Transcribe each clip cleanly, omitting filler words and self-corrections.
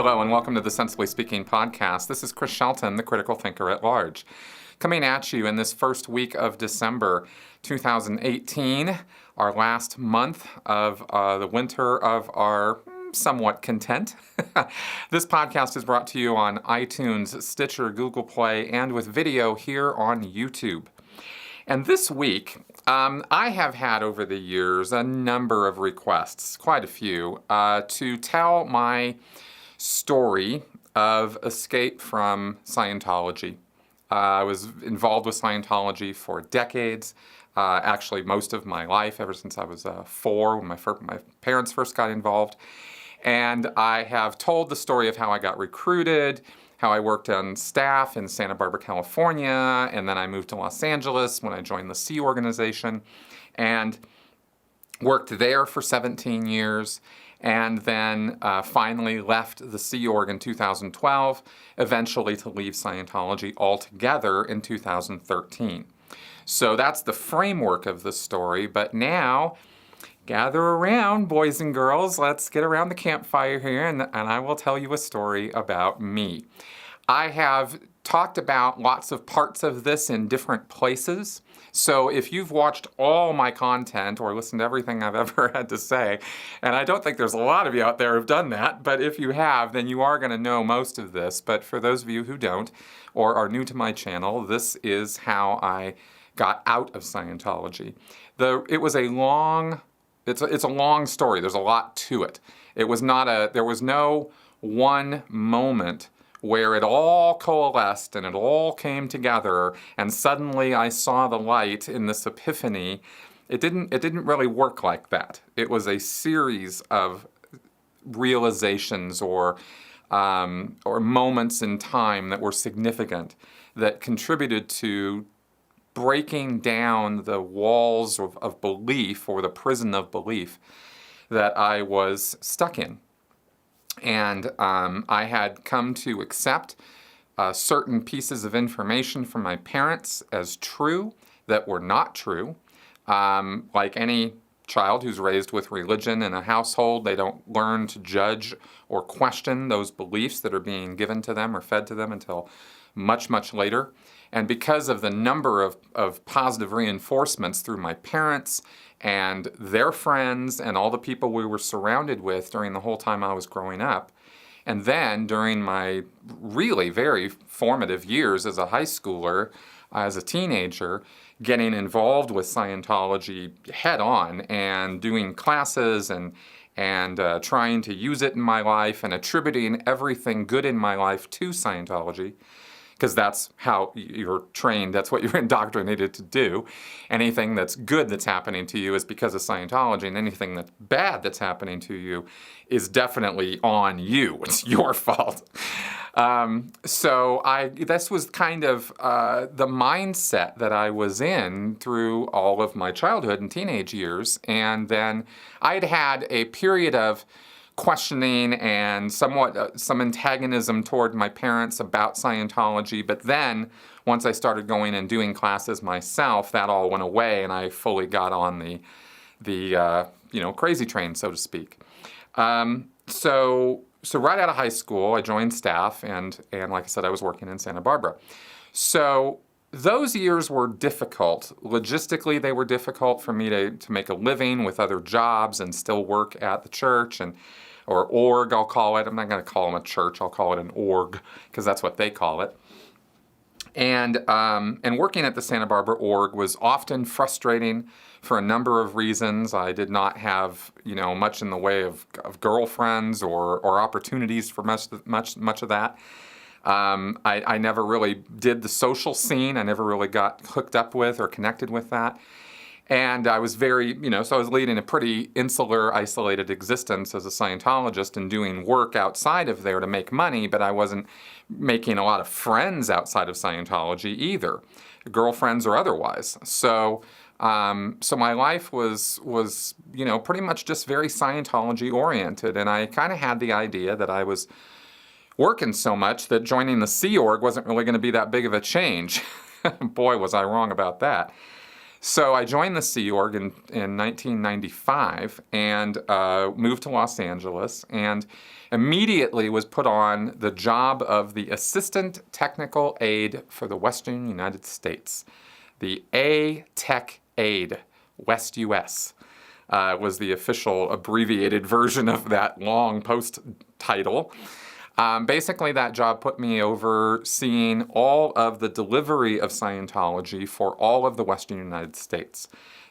Hello and welcome to the Sensibly Speaking podcast. This is Chris Shelton, the critical thinker at large, coming at you in this first week of December 2018, our last month of the winter of our somewhat content. This podcast is brought to you on iTunes, Stitcher, Google Play, and with video here on YouTube. And this week, I have had over the years a number of requests, quite a few, to tell my story of escape from Scientology. I was involved with Scientology for decades, actually most of my life, ever since I was 4 when my parents first got involved. And I have told the story of how I got recruited, how I worked on staff in Santa Barbara, California, and then I moved to Los Angeles when I joined the Sea Organization and worked there for 17 years. And then finally left the Sea Org in 2012, eventually to leave Scientology altogether in 2013. So that's the framework of the story, but now, gather around, boys and girls, let's get around the campfire here, and I will tell you a story about me. I have talked about lots of parts of this in different places. So if you've watched all my content or listened to everything I've ever had to say, and I don't think there's a lot of you out there who've done that, but if you have, then you are going to know most of this. But for those of you who don't or are new to my channel, this is how I got out of Scientology. It's a long story. There's a lot to it. There was no one moment where it all coalesced and it all came together and suddenly I saw the light in this epiphany. It didn't really work like that. It was a series of realizations or moments in time that were significant that contributed to breaking down the walls of belief, or the prison of belief, that I was stuck in. And I had come to accept certain pieces of information from my parents as true that were not true. Like any child who's raised with religion in a household, they don't learn to judge or question those beliefs that are being given to them or fed to them until much, much later. And because of the number of positive reinforcements through my parents and their friends and all the people we were surrounded with during the whole time I was growing up, and then during my really very formative years as a high schooler, as a teenager, getting involved with Scientology head on and doing classes and trying to use it in my life and attributing everything good in my life to Scientology, because that's how you're trained, that's what you're indoctrinated to do. Anything that's good that's happening to you is because of Scientology, and anything that's bad that's happening to you is definitely on you. It's your fault. This was kind of the mindset that I was in through all of my childhood and teenage years. And then I'd had a period of questioning and somewhat some antagonism toward my parents about Scientology. But then once I started going and doing classes myself, that all went away and I fully got on the crazy train, so to speak. So right out of high school, I joined staff and like I said, I was working in Santa Barbara. So those years were difficult. Logistically, they were difficult for me to make a living with other jobs and still work at the church or org, I'll call it. I'm not going to call them a church. I'll call it an org because that's what they call it. And working at the Santa Barbara org was often frustrating for a number of reasons. I did not have much in the way of girlfriends or opportunities for much of that. I never really did the social scene. I never really got hooked up with or connected with that. And I was very, so I was leading a pretty insular, isolated existence as a Scientologist and doing work outside of there to make money, but I wasn't making a lot of friends outside of Scientology either, girlfriends or otherwise. So my life was pretty much just very Scientology oriented, and I kind of had the idea that I was working so much that joining the Sea Org wasn't really going to be that big of a change. Boy, was I wrong about that. So I joined the Sea Org in 1995 and moved to Los Angeles and immediately was put on the job of the Assistant Technical Aide for the Western United States. The A-Tech Aide, West US, was the official abbreviated version of that long post title. Basically, that job put me overseeing all of the delivery of Scientology for all of the Western United States.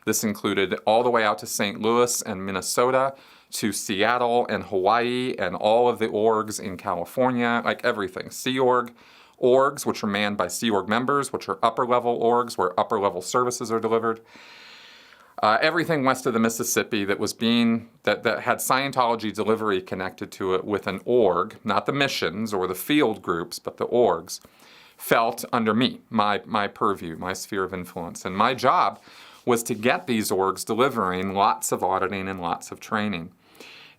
This included all the way out to St. Louis and Minnesota, to Seattle and Hawaii, and all of the orgs in California, like everything. Sea Org orgs, which are manned by Sea Org members, which are upper-level orgs, where upper-level services are delivered. Everything west of the Mississippi that had Scientology delivery connected to it with an org, not the missions or the field groups, but the orgs, felt under me, my purview, my sphere of influence. And my job was to get these orgs delivering lots of auditing and lots of training.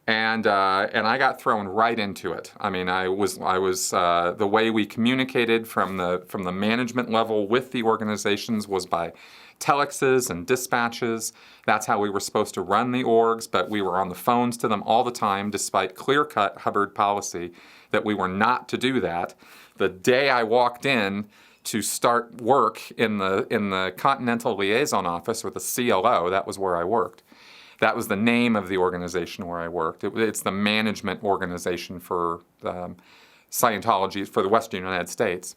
And I got thrown right into it. I mean, I was the way we communicated from the management level with the organizations was by telexes and dispatches. That's how we were supposed to run the orgs, but we were on the phones to them all the time, despite clear-cut Hubbard policy that we were not to do that. The day I walked in to start work in the Continental Liaison Office, or the CLO, that was where I worked. That was the name of the organization where I worked. It's the management organization for Scientology for the Western United States.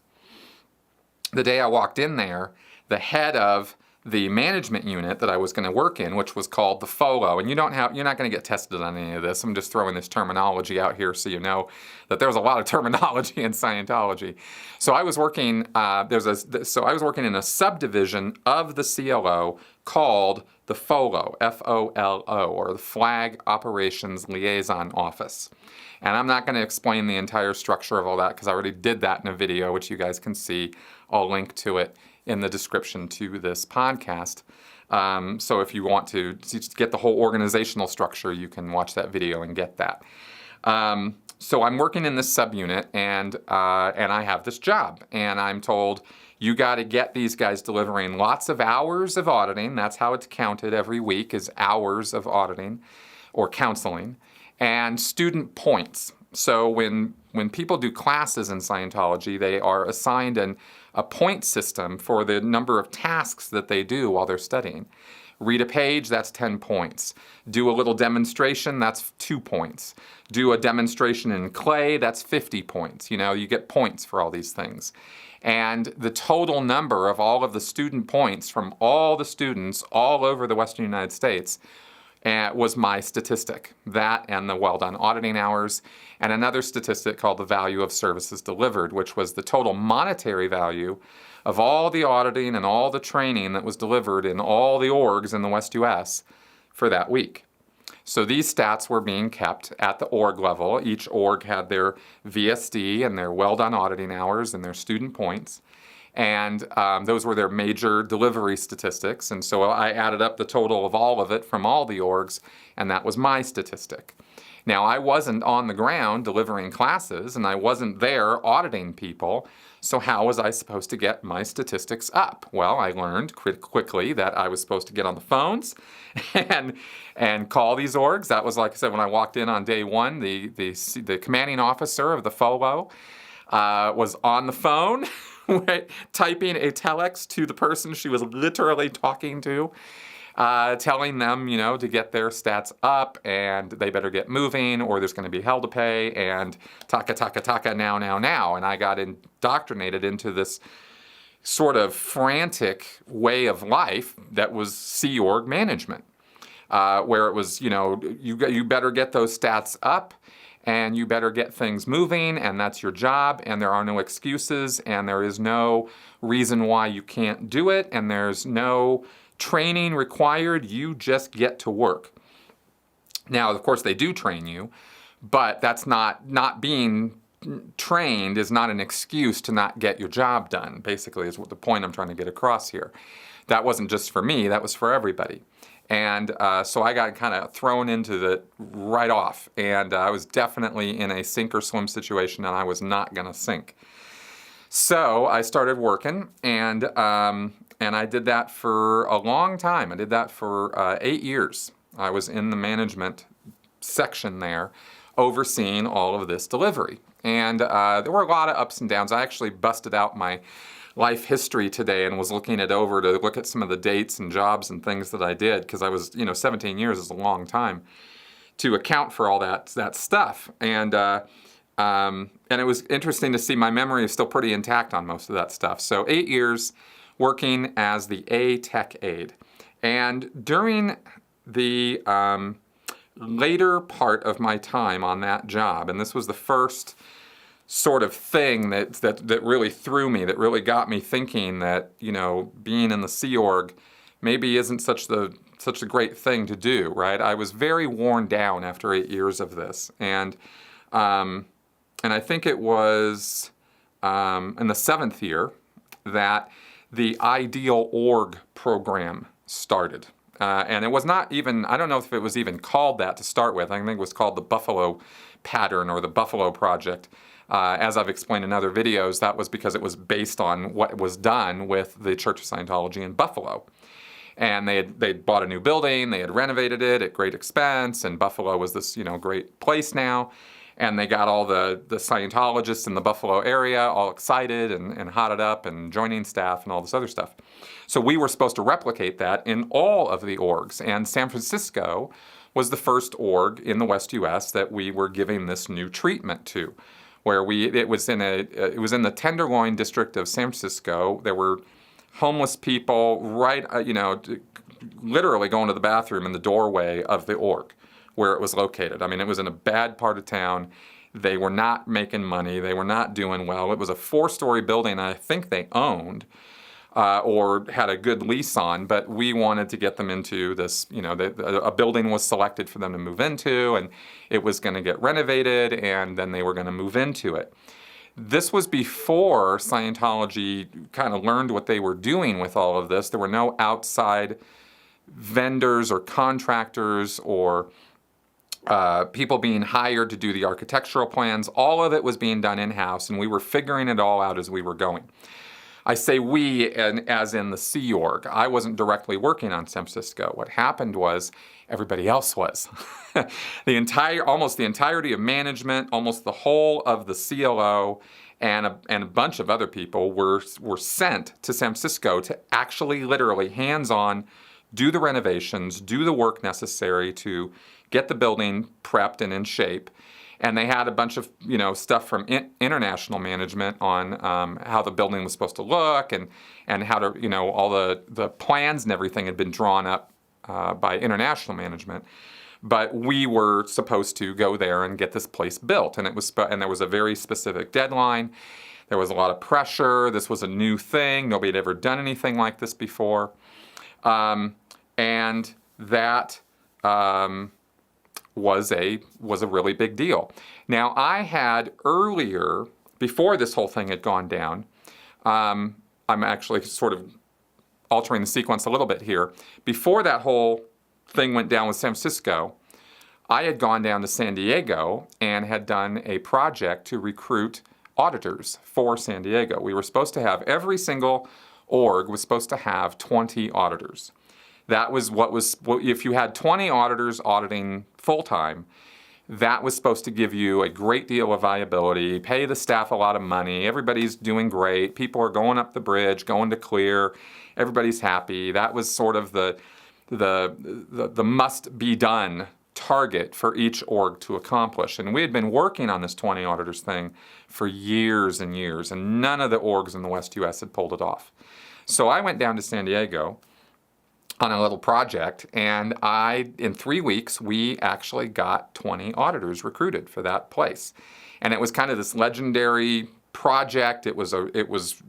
The day I walked in there, the head of the management unit that I was going to work in, which was called the FOLO, and you're not going to get tested on any of this. I'm just throwing this terminology out here so you know that there's a lot of terminology in Scientology. So I was working. I was working in a subdivision of the CLO called the FOLO, F-O-L-O, or the Flag Operations Liaison Office. And I'm not going to explain the entire structure of all that because I already did that in a video, which you guys can see. I'll link to it in the description to this podcast. So if you want to get the whole organizational structure, you can watch that video and get that. So I'm working in this subunit, and I have this job, and I'm told, you got to get these guys delivering lots of hours of auditing. That's how it's counted every week, is hours of auditing or counseling, and student points. So when people do classes in Scientology, they are assigned a point system for the number of tasks that they do while they're studying. Read a page, that's 10 points. Do a little demonstration, that's 2 points. Do a demonstration in clay, that's 50 points. You know, you get points for all these things. And the total number of all of the student points from all the students all over the Western United States was my statistic. That and the well done auditing hours, and another statistic called the value of services delivered, which was the total monetary value of all the auditing and all the training that was delivered in all the orgs in the West US for that week. So these stats were being kept at the org level. Each org had their VSD and their well done auditing hours and their student points. And those were their major delivery statistics. And so I added up the total of all of it from all the orgs, and that was my statistic. Now, I wasn't on the ground delivering classes, and I wasn't there auditing people. So how was I supposed to get my statistics up? Well, I learned quickly that I was supposed to get on the phones and call these orgs. That was, like I said, when I walked in on day one, the commanding officer of the FOLO was on the phone. Typing a telex to the person she was literally talking to, telling them, to get their stats up and they better get moving or there's going to be hell to pay and taka, now. And I got indoctrinated into this sort of frantic way of life that was Sea Org management, where it was, you better get those stats up. And you better get things moving, and that's your job, and there are no excuses, and there is no reason why you can't do it, and there's no training required. You just get to work. Now, of course, they do train you, but that's not being trained is not an excuse to not get your job done, basically, is what the point I'm trying to get across here. That wasn't just for me, that was for everybody. And so I got kind of thrown into it right off. And I was definitely in a sink or swim situation, and I was not going to sink. So I started working, and And I did that for a long time. I did that for 8 years. I was in the management section there, overseeing all of this delivery. And there were a lot of ups and downs. I actually busted out my life history today and was looking it over to look at some of the dates and jobs and things that I did, because I was, 17 years is a long time to account for all that stuff. And it was interesting to see my memory is still pretty intact on most of that stuff. So 8 years working as the A tech aide. And during the later part of my time on that job, and this was the first sort of thing that really threw me, that really got me thinking that, being in the Sea Org maybe isn't such a great thing to do, right? I was very worn down after 8 years of this. And I think it was in the 7th year that the Ideal Org program started. And it was not even, I don't know if it was even called that to start with. I think it was called the Buffalo Pattern or the Buffalo Project. As I've explained in other videos, that was because it was based on what was done with the Church of Scientology in Buffalo. And they'd bought a new building, they had renovated it at great expense, and Buffalo was this, great place now. And they got all the Scientologists in the Buffalo area all excited and hotted up and joining staff and all this other stuff. So we were supposed to replicate that in all of the orgs. And San Francisco was the first org in the West U.S. that we were giving this new treatment to, where it was in the Tenderloin district of San Francisco. There were homeless people right, literally going to the bathroom in the doorway of the org where it was located. I mean, it was in a bad part of town. They were not making money. They were not doing well. It was a 4-story building I think they owned or had a good lease on, but we wanted to get them into this, a building was selected for them to move into, and it was going to get renovated, and then they were going to move into it. This was before Scientology kind of learned what they were doing with all of this. There were no outside vendors or contractors or people being hired to do the architectural plans. All of it was being done in-house, and we were figuring it all out as we were going. I say we, and as in the Sea Org. I wasn't directly working on San Francisco. What happened was everybody else was. Almost the entirety of management, almost the whole of the CLO, and a bunch of other people were sent to San Francisco to actually, literally, hands-on, do the renovations, do the work necessary to get the building prepped and in shape. And they had a bunch of, stuff from international management on how the building was supposed to look and how to, all the plans and everything had been drawn up by international management. But we were supposed to go there and get this place built. And there was a very specific deadline. There was a lot of pressure. This was a new thing. Nobody had ever done anything like this before. And that was a really big deal. Now, I had earlier, before this whole thing had gone down, I'm actually sort of altering the sequence a little bit here. Before that whole thing went down with San Francisco, I had gone down to San Diego and had done a project to recruit auditors for San Diego. We were supposed to have, every single org was supposed to have 20 auditors. That was if you had 20 auditors auditing full-time, that was supposed to give you a great deal of viability, pay the staff a lot of money, everybody's doing great, people are going up the bridge, going to clear, everybody's happy. That was sort of the must-be-done target for each org to accomplish. And we had been working on this 20 auditors thing for years and years, and none of the orgs in the West U.S. had pulled it off. So I went down to San Diego on a little project, and in 3 weeks, we actually got 20 auditors recruited for that place. And it was kind of this legendary project. It was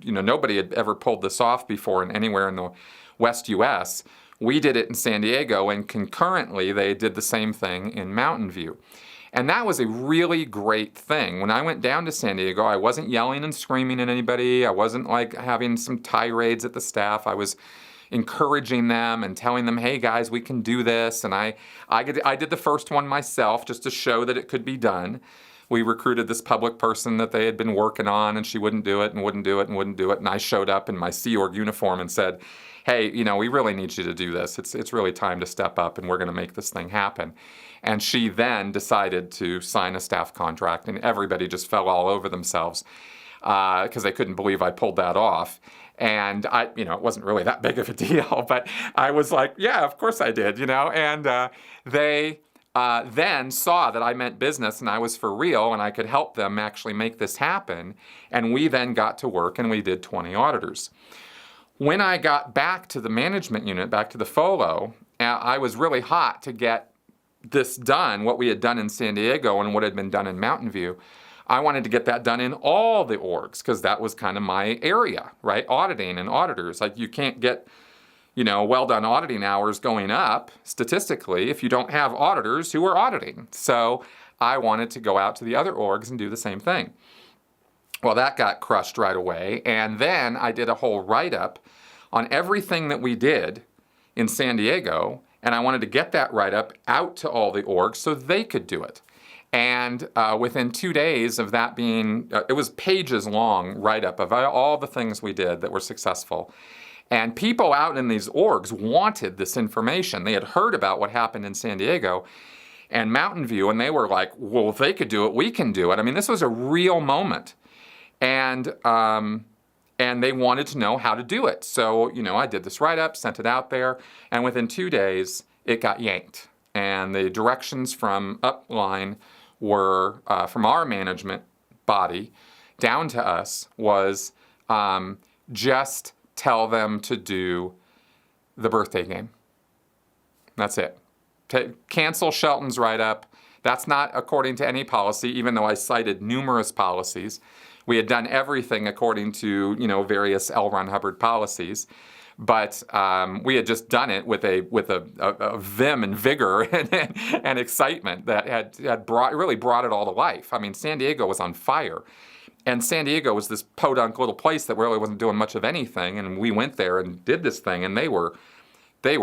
nobody had ever pulled this off before anywhere in the West U.S. We did it in San Diego, and concurrently, they did the same thing in Mountain View. And that was a really great thing. When I went down to San Diego, I wasn't yelling and screaming at anybody. I wasn't having some tirades at the staff. I was encouraging them and telling them, hey guys, we can do this. And I did the first one myself just to show that it could be done. we recruited this public person that they had been working on, and she wouldn't do it and wouldn't do it and wouldn't do it. And I showed up in my Sea Org uniform and said, hey, we really need you to do this. It's really time to step up, and we're going to make this thing happen. And she then decided to sign a staff contract, and everybody just fell all over themselves because they couldn't believe I pulled that off. And it wasn't really that big of a deal, but I was like, yeah, of course I did, And they then saw that I meant business and I was for real and I could help them actually make this happen. And we then got to work and we did 20 auditors. When I got back to the management unit, back to the FOLO, I was really hot to get this done, what we had done in San Diego and what had been done in Mountain View. I wanted to get that done in all the orgs because that was kind of my area, right? Auditing and auditors. Like you can't get, well done auditing hours going up statistically if you don't have auditors who are auditing. So I wanted to go out to the other orgs and do the same thing. Well, that got crushed right away. And then I did a whole write-up on everything that we did in San Diego. And I wanted to get that write-up out to all the orgs so they could do it. And within 2 days of that being, it was pages long write-up of all the things we did that were successful. And people out in these orgs wanted this information. They had heard about what happened in San Diego and Mountain View, and they were like, well, if they could do it, we can do it. I mean, this was a real moment. And they wanted to know how to do it. So, I did this write-up, sent it out there, and within 2 days, it got yanked. And the directions from upline were, from our management body down to us, was just tell them to do the birthday game. That's it. Cancel Shelton's write-up. That's not according to any policy, even though I cited numerous policies. We had done everything according to, various L. Ron Hubbard policies. But we had just done it with a vim and vigor and excitement that had really brought it all to life. I mean, San Diego was on fire. And San Diego was this podunk little place that really wasn't doing much of anything. And we went there and did this thing, and they were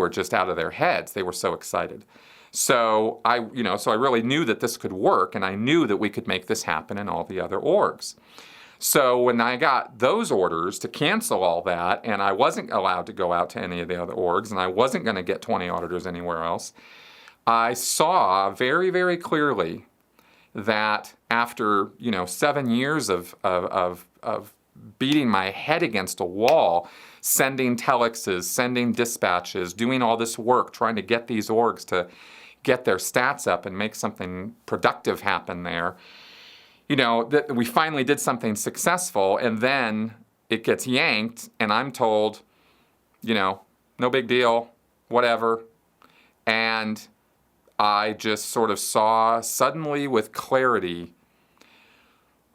just out of their heads. They were so excited. So I really knew that this could work, and I knew that we could make this happen in all the other orgs. So when I got those orders to cancel all that, and I wasn't allowed to go out to any of the other orgs, and I wasn't going to get 20 auditors anywhere else, I saw very, very clearly that after 7 years of beating my head against a wall, sending telexes, sending dispatches, doing all this work, trying to get these orgs to get their stats up and make something productive happen there, that we finally did something successful, and then it gets yanked, and I'm told, no big deal, whatever. And I just sort of saw suddenly with clarity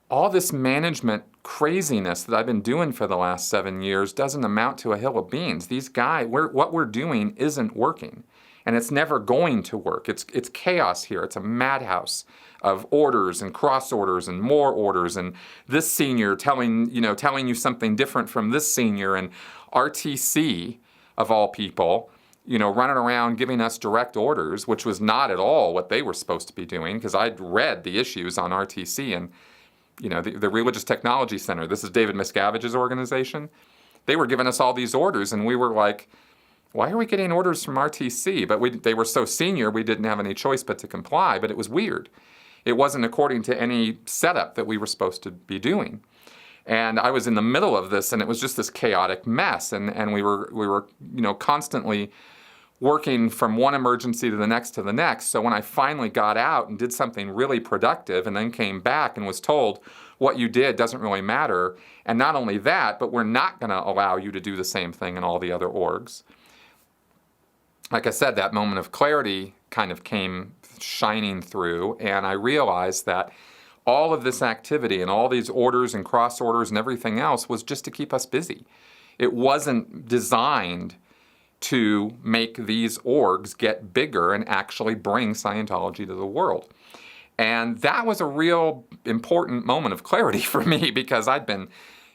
all this management craziness that I've been doing for the last 7 years doesn't amount to a hill of beans. These guys, what we're doing isn't working, and it's never going to work. It's chaos here. It's a madhouse of orders and cross orders and more orders, and this senior telling you something different from this senior, and RTC of all people, running around giving us direct orders, which was not at all what they were supposed to be doing, because I'd read the issues on RTC and the Religious Technology Center. This is David Miscavige's organization. They were giving us all these orders, and we were like, why are we getting orders from RTC? But they were so senior, we didn't have any choice but to comply, but it was weird. It wasn't according to any setup that we were supposed to be doing. And I was in the middle of this, and it was just this chaotic mess. And we were constantly working from one emergency to the next to the next. So when I finally got out and did something really productive and then came back and was told what you did doesn't really matter, and not only that, but we're not going to allow you to do the same thing in all the other orgs. Like I said, that moment of clarity kind of came shining through, and I realized that all of this activity and all these orders and cross orders and everything else was just to keep us busy. It wasn't designed to make these orgs get bigger and actually bring Scientology to the world. And that was a real important moment of clarity for me, because I'd been,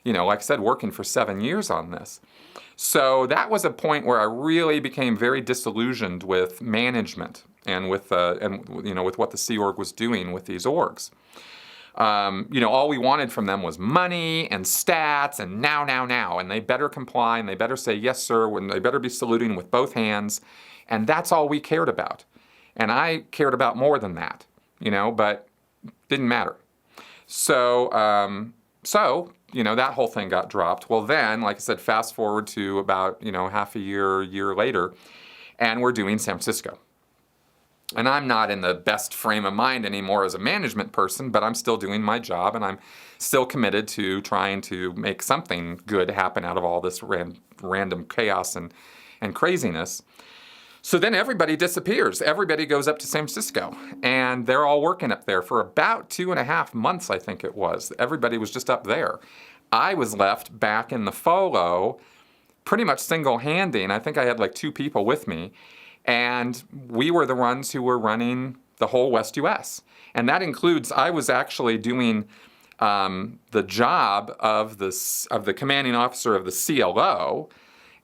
like I said, working for 7 years on this. So that was a point where I really became very disillusioned with management and with what the Sea Org was doing with these orgs. All we wanted from them was money and stats and now. And they better comply and they better say, yes, sir, when they better be saluting with both hands. And that's all we cared about. And I cared about more than that, but didn't matter. So that whole thing got dropped. Well, then, like I said, fast forward to about, half a year later, and we're doing San Francisco. And I'm not in the best frame of mind anymore as a management person, but I'm still doing my job, and I'm still committed to trying to make something good happen out of all this random chaos and craziness. So then everybody disappears. Everybody goes up to San Francisco, and they're all working up there for about 2.5 months, I think it was. Everybody was just up there. I was left back in the FOLO, pretty much single-handing. I think I had like 2 people with me, and we were the ones who were running the whole West US. And that includes, I was actually doing the job of the commanding officer of the CLO,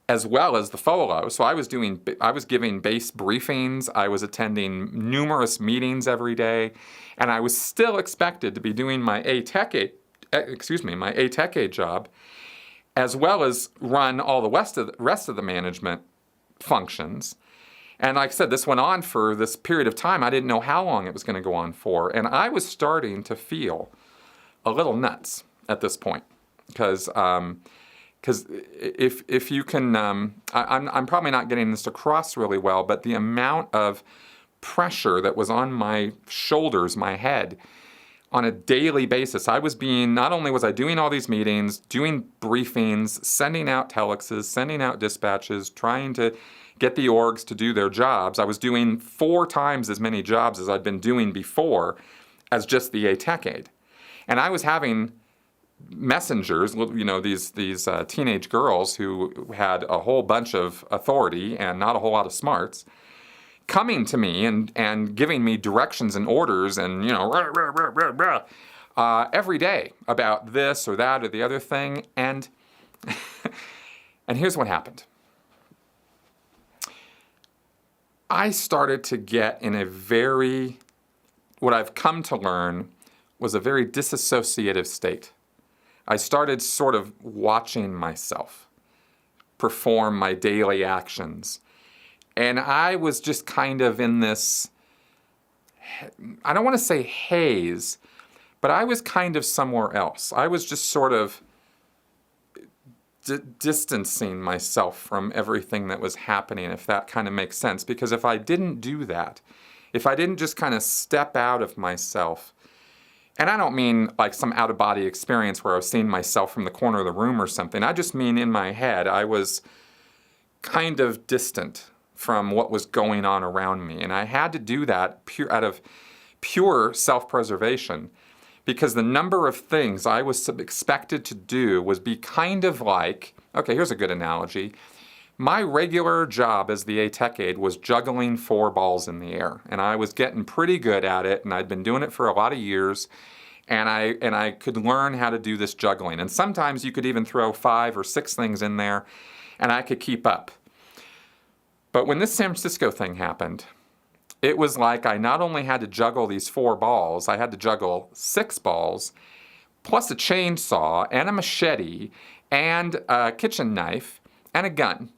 as well as the FOLO. So I was giving base briefings, I was attending numerous meetings every day, and I was still expected to be doing my my ATEC job, as well as run all the rest of the management functions. And like I said, this went on for this period of time. I didn't know how long it was going to go on for, and I was starting to feel a little nuts at this point, because if you can, I'm probably not getting this across really well, but the amount of pressure that was on my shoulders, my head, on a daily basis. Not only was I doing all these meetings, doing briefings, sending out telexes, sending out dispatches, trying to get the orgs to do their jobs. I was doing 4 times as many jobs as I'd been doing before as just the ATEC aide. And I was having messengers, these teenage girls who had a whole bunch of authority and not a whole lot of smarts, coming to me and giving me directions and orders and, every day about this or that or the other thing. And here's what happened. I started to get in what I've come to learn was a very disassociative state. I started sort of watching myself perform my daily actions. And I was just kind of in this, I don't want to say haze, but I was kind of somewhere else. I was just sort of distancing myself from everything that was happening, if that kind of makes sense. Because if I didn't do that, if I didn't just kind of step out of myself, and I don't mean like some out-of-body experience where I was seeing myself from the corner of the room or something. I just mean in my head, I was kind of distant from what was going on around me. And I had to do that out of pure self-preservation, because the number of things I was expected to do was be kind of like, okay, here's a good analogy. My regular job as the ATEC aide was juggling 4 balls in the air, and I was getting pretty good at it, and I'd been doing it for a lot of years, and I could learn how to do this juggling. And sometimes you could even throw 5 or 6 things in there, and I could keep up. But when this San Francisco thing happened, it was like I not only had to juggle these 4 balls, I had to juggle 6 balls, plus a chainsaw and a machete and a kitchen knife and a gun.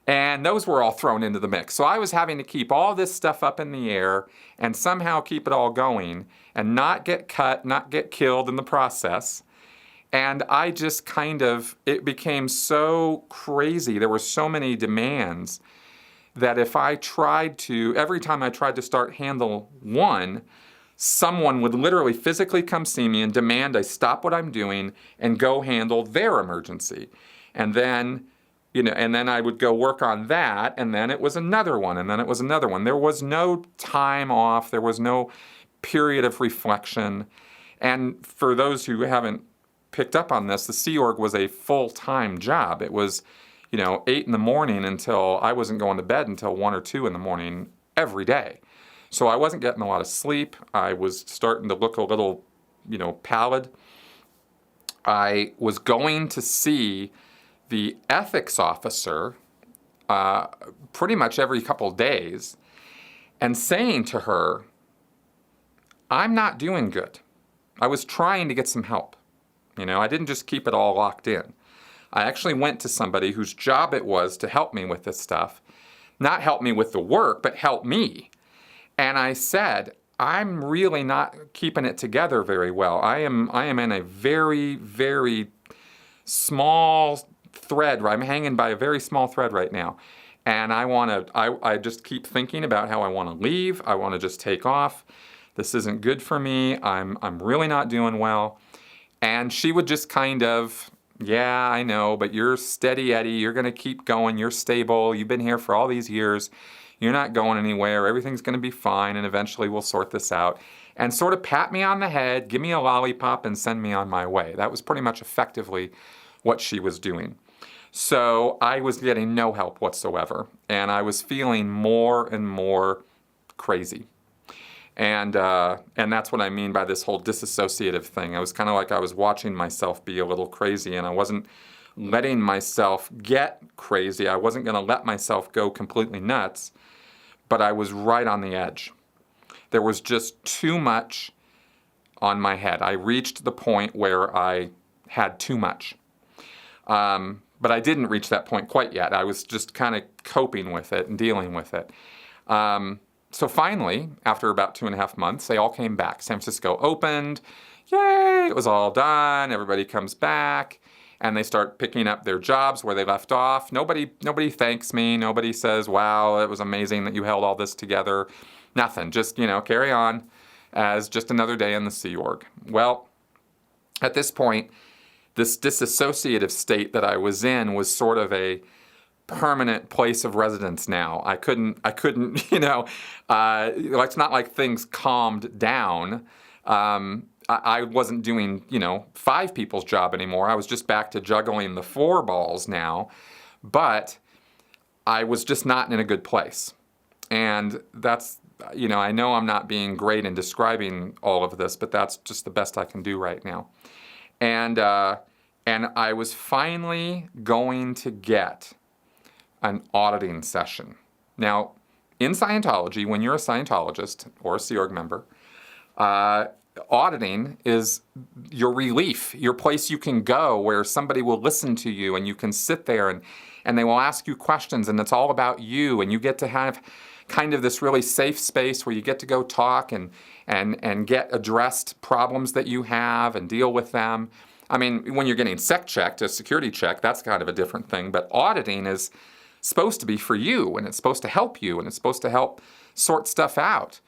And those were all thrown into the mix. So I was having to keep all this stuff up in the air and somehow keep it all going and not get cut, not get killed in the process. And I just it became so crazy. There were so many demands that every time I tried to start handle one, someone would literally physically come see me and demand I stop what I'm doing and go handle their emergency. And then I would go work on that, and then it was another one, and then it was another one. There was no time off. There was no period of reflection. And for those who haven't picked up on this, the Sea Org was a full-time job. It was, 8 in the morning until I wasn't going to bed until 1 or 2 in the morning every day. So I wasn't getting a lot of sleep. I was starting to look a little, pallid. I was going to see the ethics officer pretty much every couple of days and saying to her, I'm not doing good. I was trying to get some help. I didn't just keep it all locked in. I actually went to somebody whose job it was to help me with this stuff. Not help me with the work, but help me. And I said, I'm really not keeping it together very well. I am in a very, very small thread. I'm hanging by a very small thread right now. And I just keep thinking about how I want to leave. I want to just take off. This isn't good for me. I'm really not doing well. And she would just kind of, yeah, I know, but you're steady Eddie. You're going to keep going. You're stable. You've been here for all these years. You're not going anywhere. Everything's going to be fine, and eventually we'll sort this out. And sort of pat me on the head, give me a lollipop, and send me on my way. That was pretty much effectively what she was doing. So I was getting no help whatsoever, and I was feeling more and more crazy. And that's what I mean by this whole disassociative thing. I was kind of like I was watching myself be a little crazy, and I wasn't letting myself get crazy. I wasn't going to let myself go completely nuts, but I was right on the edge. There was just too much on my head. I reached the point where I had too much. But I didn't reach that point quite yet. I was just kind of coping with it and dealing with it. So finally, after about 2.5 months, they all came back. San Francisco opened. Yay! It was all done. Everybody comes back. And they start picking up their jobs where they left off. Nobody thanks me. Nobody says, wow, it was amazing that you held all this together. Nothing. Just, carry on as just another day in the Sea Org. Well, at this point, this disassociative state that I was in was sort of a permanent place of residence now. I couldn't, it's not like things calmed down. I wasn't doing, 5 people's job anymore. I was just back to juggling the 4 balls now. But I was just not in a good place. And that's, I know I'm not being great in describing all of this, but that's just the best I can do right now. And I was finally going to get an auditing session. Now, in Scientology, when you're a Scientologist or a Sea Org member, auditing is your relief, your place you can go where somebody will listen to you and you can sit there and they will ask you questions and it's all about you and you get to have kind of this really safe space where you get to go talk and get addressed problems that you have and deal with them. I mean, when you're getting sec checked, a security check, that's kind of a different thing, but auditing is supposed to be for you and it's supposed to help you and it's supposed to help sort stuff out.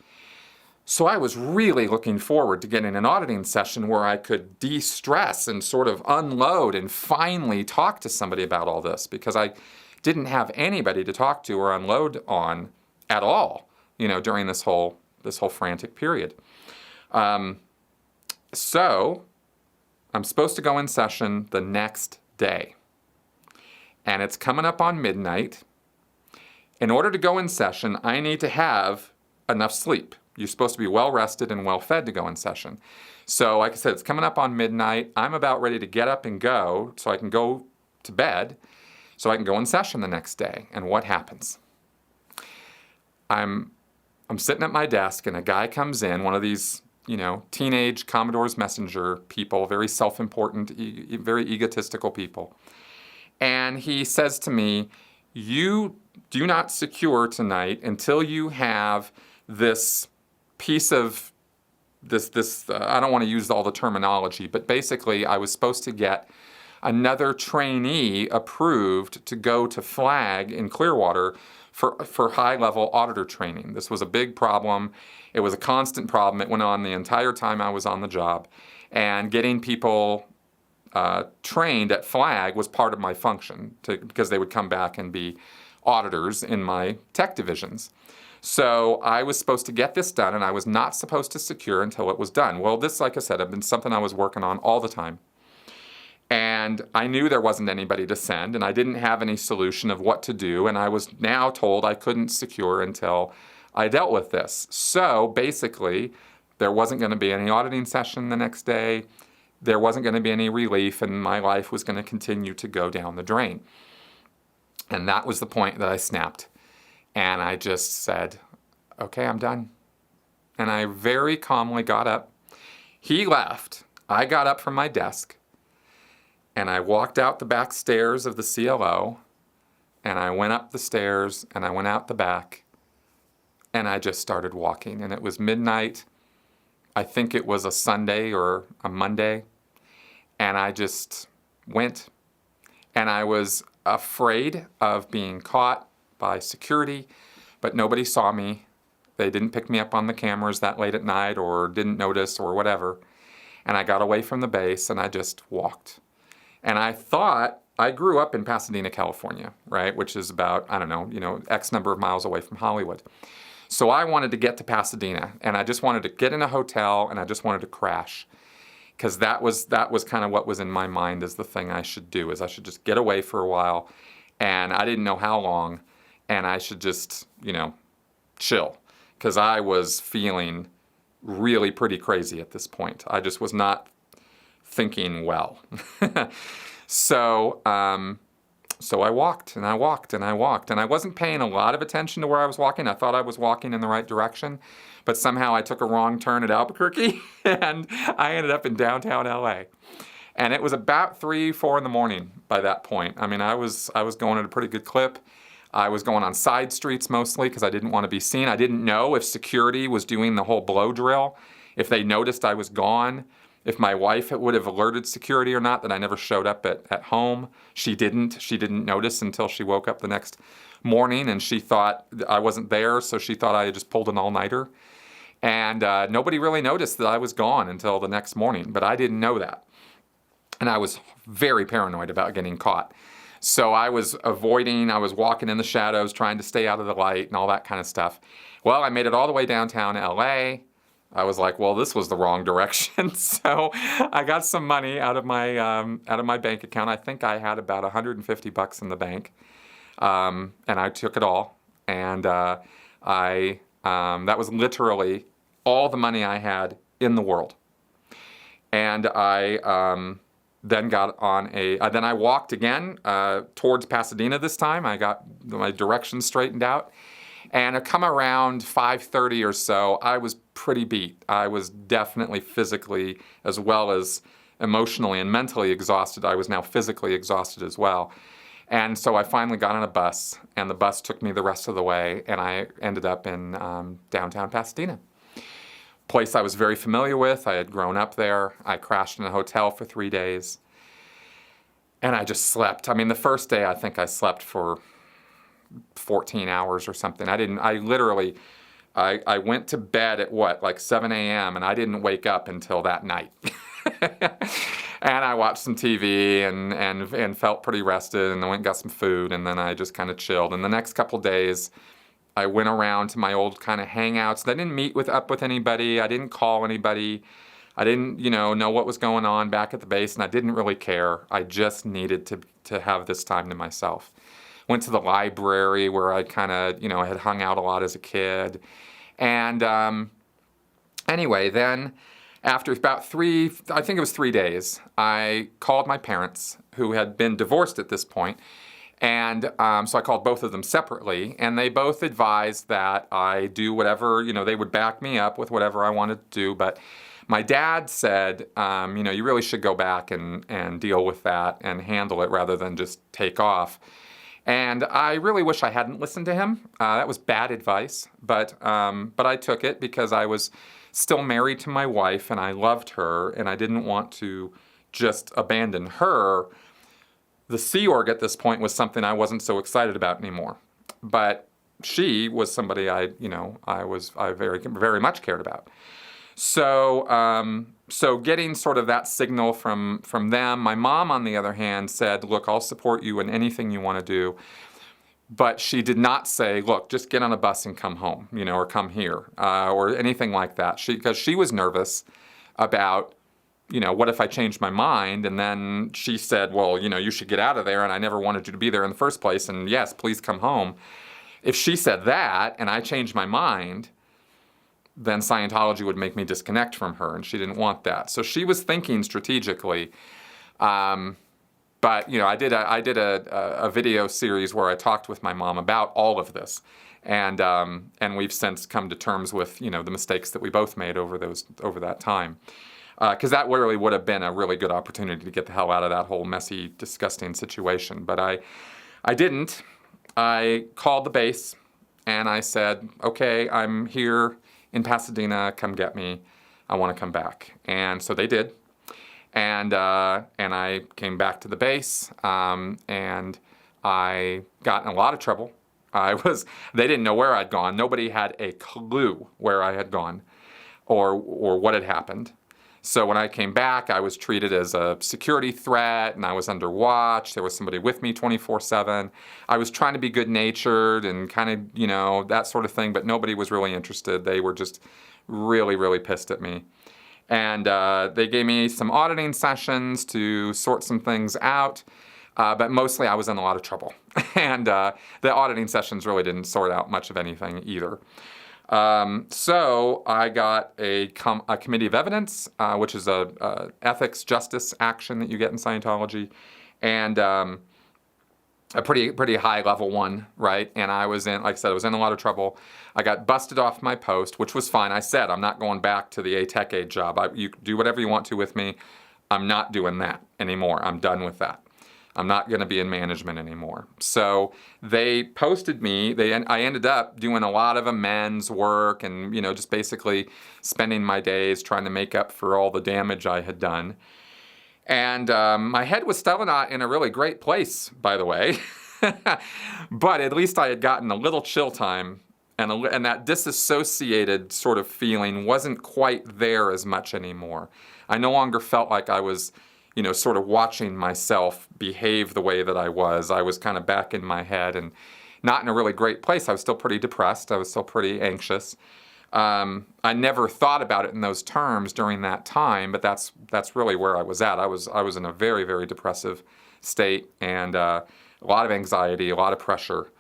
So I was really looking forward to getting an auditing session where I could de-stress and sort of unload and finally talk to somebody about all this because I didn't have anybody to talk to or unload on at all, during this whole frantic period. So I'm supposed to go in session the next day. And it's coming up on midnight. In order to go in session, I need to have enough sleep. You're supposed to be well rested and well fed to go in session. So like I said, it's coming up on midnight. I'm about ready to get up and go so I can go to bed so I can go in session the next day. And what happens? I'm sitting at my desk and a guy comes in, one of these, teenage Commodore's Messenger people, very self-important, very egotistical people. And he says to me, you do not secure tonight until you have this piece of this I don't want to use all the terminology, but basically I was supposed to get another trainee approved to go to Flag in Clearwater for high-level auditor training. This was a big problem. It was a constant problem. It went on the entire time I was on the job. And getting people trained at Flag was part of my function because they would come back and be auditors in my tech divisions. So I was supposed to get this done, and I was not supposed to secure until it was done. Well, this, like I said, had been something I was working on all the time. And I knew there wasn't anybody to send, and I didn't have any solution of what to do, and I was now told I couldn't secure until I dealt with this. So basically, there wasn't going to be any auditing session the next day. There wasn't going to be any relief, and my life was going to continue to go down the drain. And that was the point that I snapped. And I just said, okay, I'm done. And I very calmly got up He left. I got up from my desk, and I walked out the back stairs of the CLO, and I went up the stairs, and I went out the back, and I just started walking. And it was midnight. I think it was a Sunday or a Monday. And I just went. And I was afraid of being caught by security, but nobody saw me. They didn't pick me up on the cameras that late at night or didn't notice or whatever. And I got away from the base and I just walked. And I thought, I grew up in Pasadena, California, right? Which is about, I don't know, X number of miles away from Hollywood. So I wanted to get to Pasadena, and I just wanted to get in a hotel, and I just wanted to crash. Because that was kind of what was in my mind as the thing I should do, is I should just get away for a while, and I didn't know how long, and I should just, chill. Because I was feeling really pretty crazy at this point. I just was not thinking well. So I walked and I walked and I walked, and I wasn't paying a lot of attention to where I was walking. I thought I was walking in the right direction, but somehow I took a wrong turn at Albuquerque and I ended up in downtown LA. And it was about 3, 4 in the morning by that point. I mean, I was going at a pretty good clip. I was going on side streets mostly because I didn't want to be seen. I didn't know if security was doing the whole blow drill, if they noticed I was gone, if my wife would have alerted security or not that I never showed up at home. She didn't notice until she woke up the next morning, and she thought I wasn't there, so she thought I had just pulled an all-nighter. And nobody really noticed that I was gone until the next morning, but I didn't know that. And I was very paranoid about getting caught. So I was walking in the shadows, trying to stay out of the light and all that kind of stuff. Well, I made it all the way downtown LA. I was like, well, this was the wrong direction. So I got some money out of my bank account. I think I had about $150 in the bank, and I took it all. And that was literally all the money I had in the world. And I then got on then I walked again towards Pasadena this time. I got my directions straightened out. And I come around 5:30 or so, I was pretty beat. I was definitely physically as well as emotionally and mentally exhausted. I was now physically exhausted as well. And so I finally got on a bus, and the bus took me the rest of the way, and I ended up in downtown Pasadena. Place I was very familiar with. I had grown up there. I crashed in a hotel for 3 days. And I just slept. I mean, the first day I think I slept for 14 hours or something. I went to bed at 7 a.m. and I didn't wake up until that night. And I watched some TV and felt pretty rested, and I went and got some food, and then I just kind of chilled. And the next couple days, I went around to my old kind of hangouts. I didn't meet up with anybody. I didn't call anybody. I didn't, know what was going on back at the base, and I didn't really care. I just needed to have this time to myself. Went to the library where I kind of, had hung out a lot as a kid. And anyway, then after about 3 days, I called my parents, who had been divorced at this point. And so I called both of them separately, and they both advised that I do whatever, they would back me up with whatever I wanted to do. But my dad said, you really should go back and deal with that and handle it rather than just take off. And I really wish I hadn't listened to him. That was bad advice, but I took it because I was still married to my wife and I loved her, and I didn't want to just abandon her. The Sea Org at this point was something I wasn't so excited about anymore, but she was somebody I very, very much cared about. So getting sort of that signal from them. My mom, on the other hand, said, look, I'll support you in anything you want to do. But she did not say, look, just get on a bus and come home, or come here, or anything like that. Because she was nervous about, what if I changed my mind? And then she said, well, you should get out of there, and I never wanted you to be there in the first place, and yes, please come home. If she said that and I changed my mind, then Scientology would make me disconnect from her, and she didn't want that. So she was thinking strategically. But I did a video series where I talked with my mom about all of this, and we've since come to terms with the mistakes that we both made over that time. because that really would have been a really good opportunity to get the hell out of that whole messy, disgusting situation. But I didn't. I called the base and I said, okay, I'm here in Pasadena, come get me. I want to come back. And so they did. And I came back to the base, and I got in a lot of trouble. They didn't know where I'd gone. Nobody had a clue where I had gone or what had happened. So when I came back, I was treated as a security threat, and I was under watch. There was somebody with me 24/7. I was trying to be good-natured and kind of, that sort of thing, but nobody was really interested. They were just really, really pissed at me. And they gave me some auditing sessions to sort some things out, but mostly I was in a lot of trouble. And the auditing sessions really didn't sort out much of anything either. So I got a committee of evidence, which is a ethics justice action that you get in Scientology, and a pretty high level one, right? And I was in, like I said, I was in a lot of trouble. I got busted off my post, which was fine. I said, I'm not going back to the tech aide job. You do whatever you want to with me. I'm not doing that anymore. I'm done with that. I'm not going to be in management anymore. So they posted me. I ended up doing a lot of amends work and, just basically spending my days trying to make up for all the damage I had done. And my head was still not in a really great place, by the way. But at least I had gotten a little chill time, and that disassociated sort of feeling wasn't quite there as much anymore. I no longer felt like I was, sort of watching myself behave the way that I was. I was kind of back in my head and not in a really great place. I was still pretty depressed. I was still pretty anxious. I never thought about it in those terms during that time, but that's really where I was at. I was in a very, very depressive state and a lot of anxiety, a lot of pressure.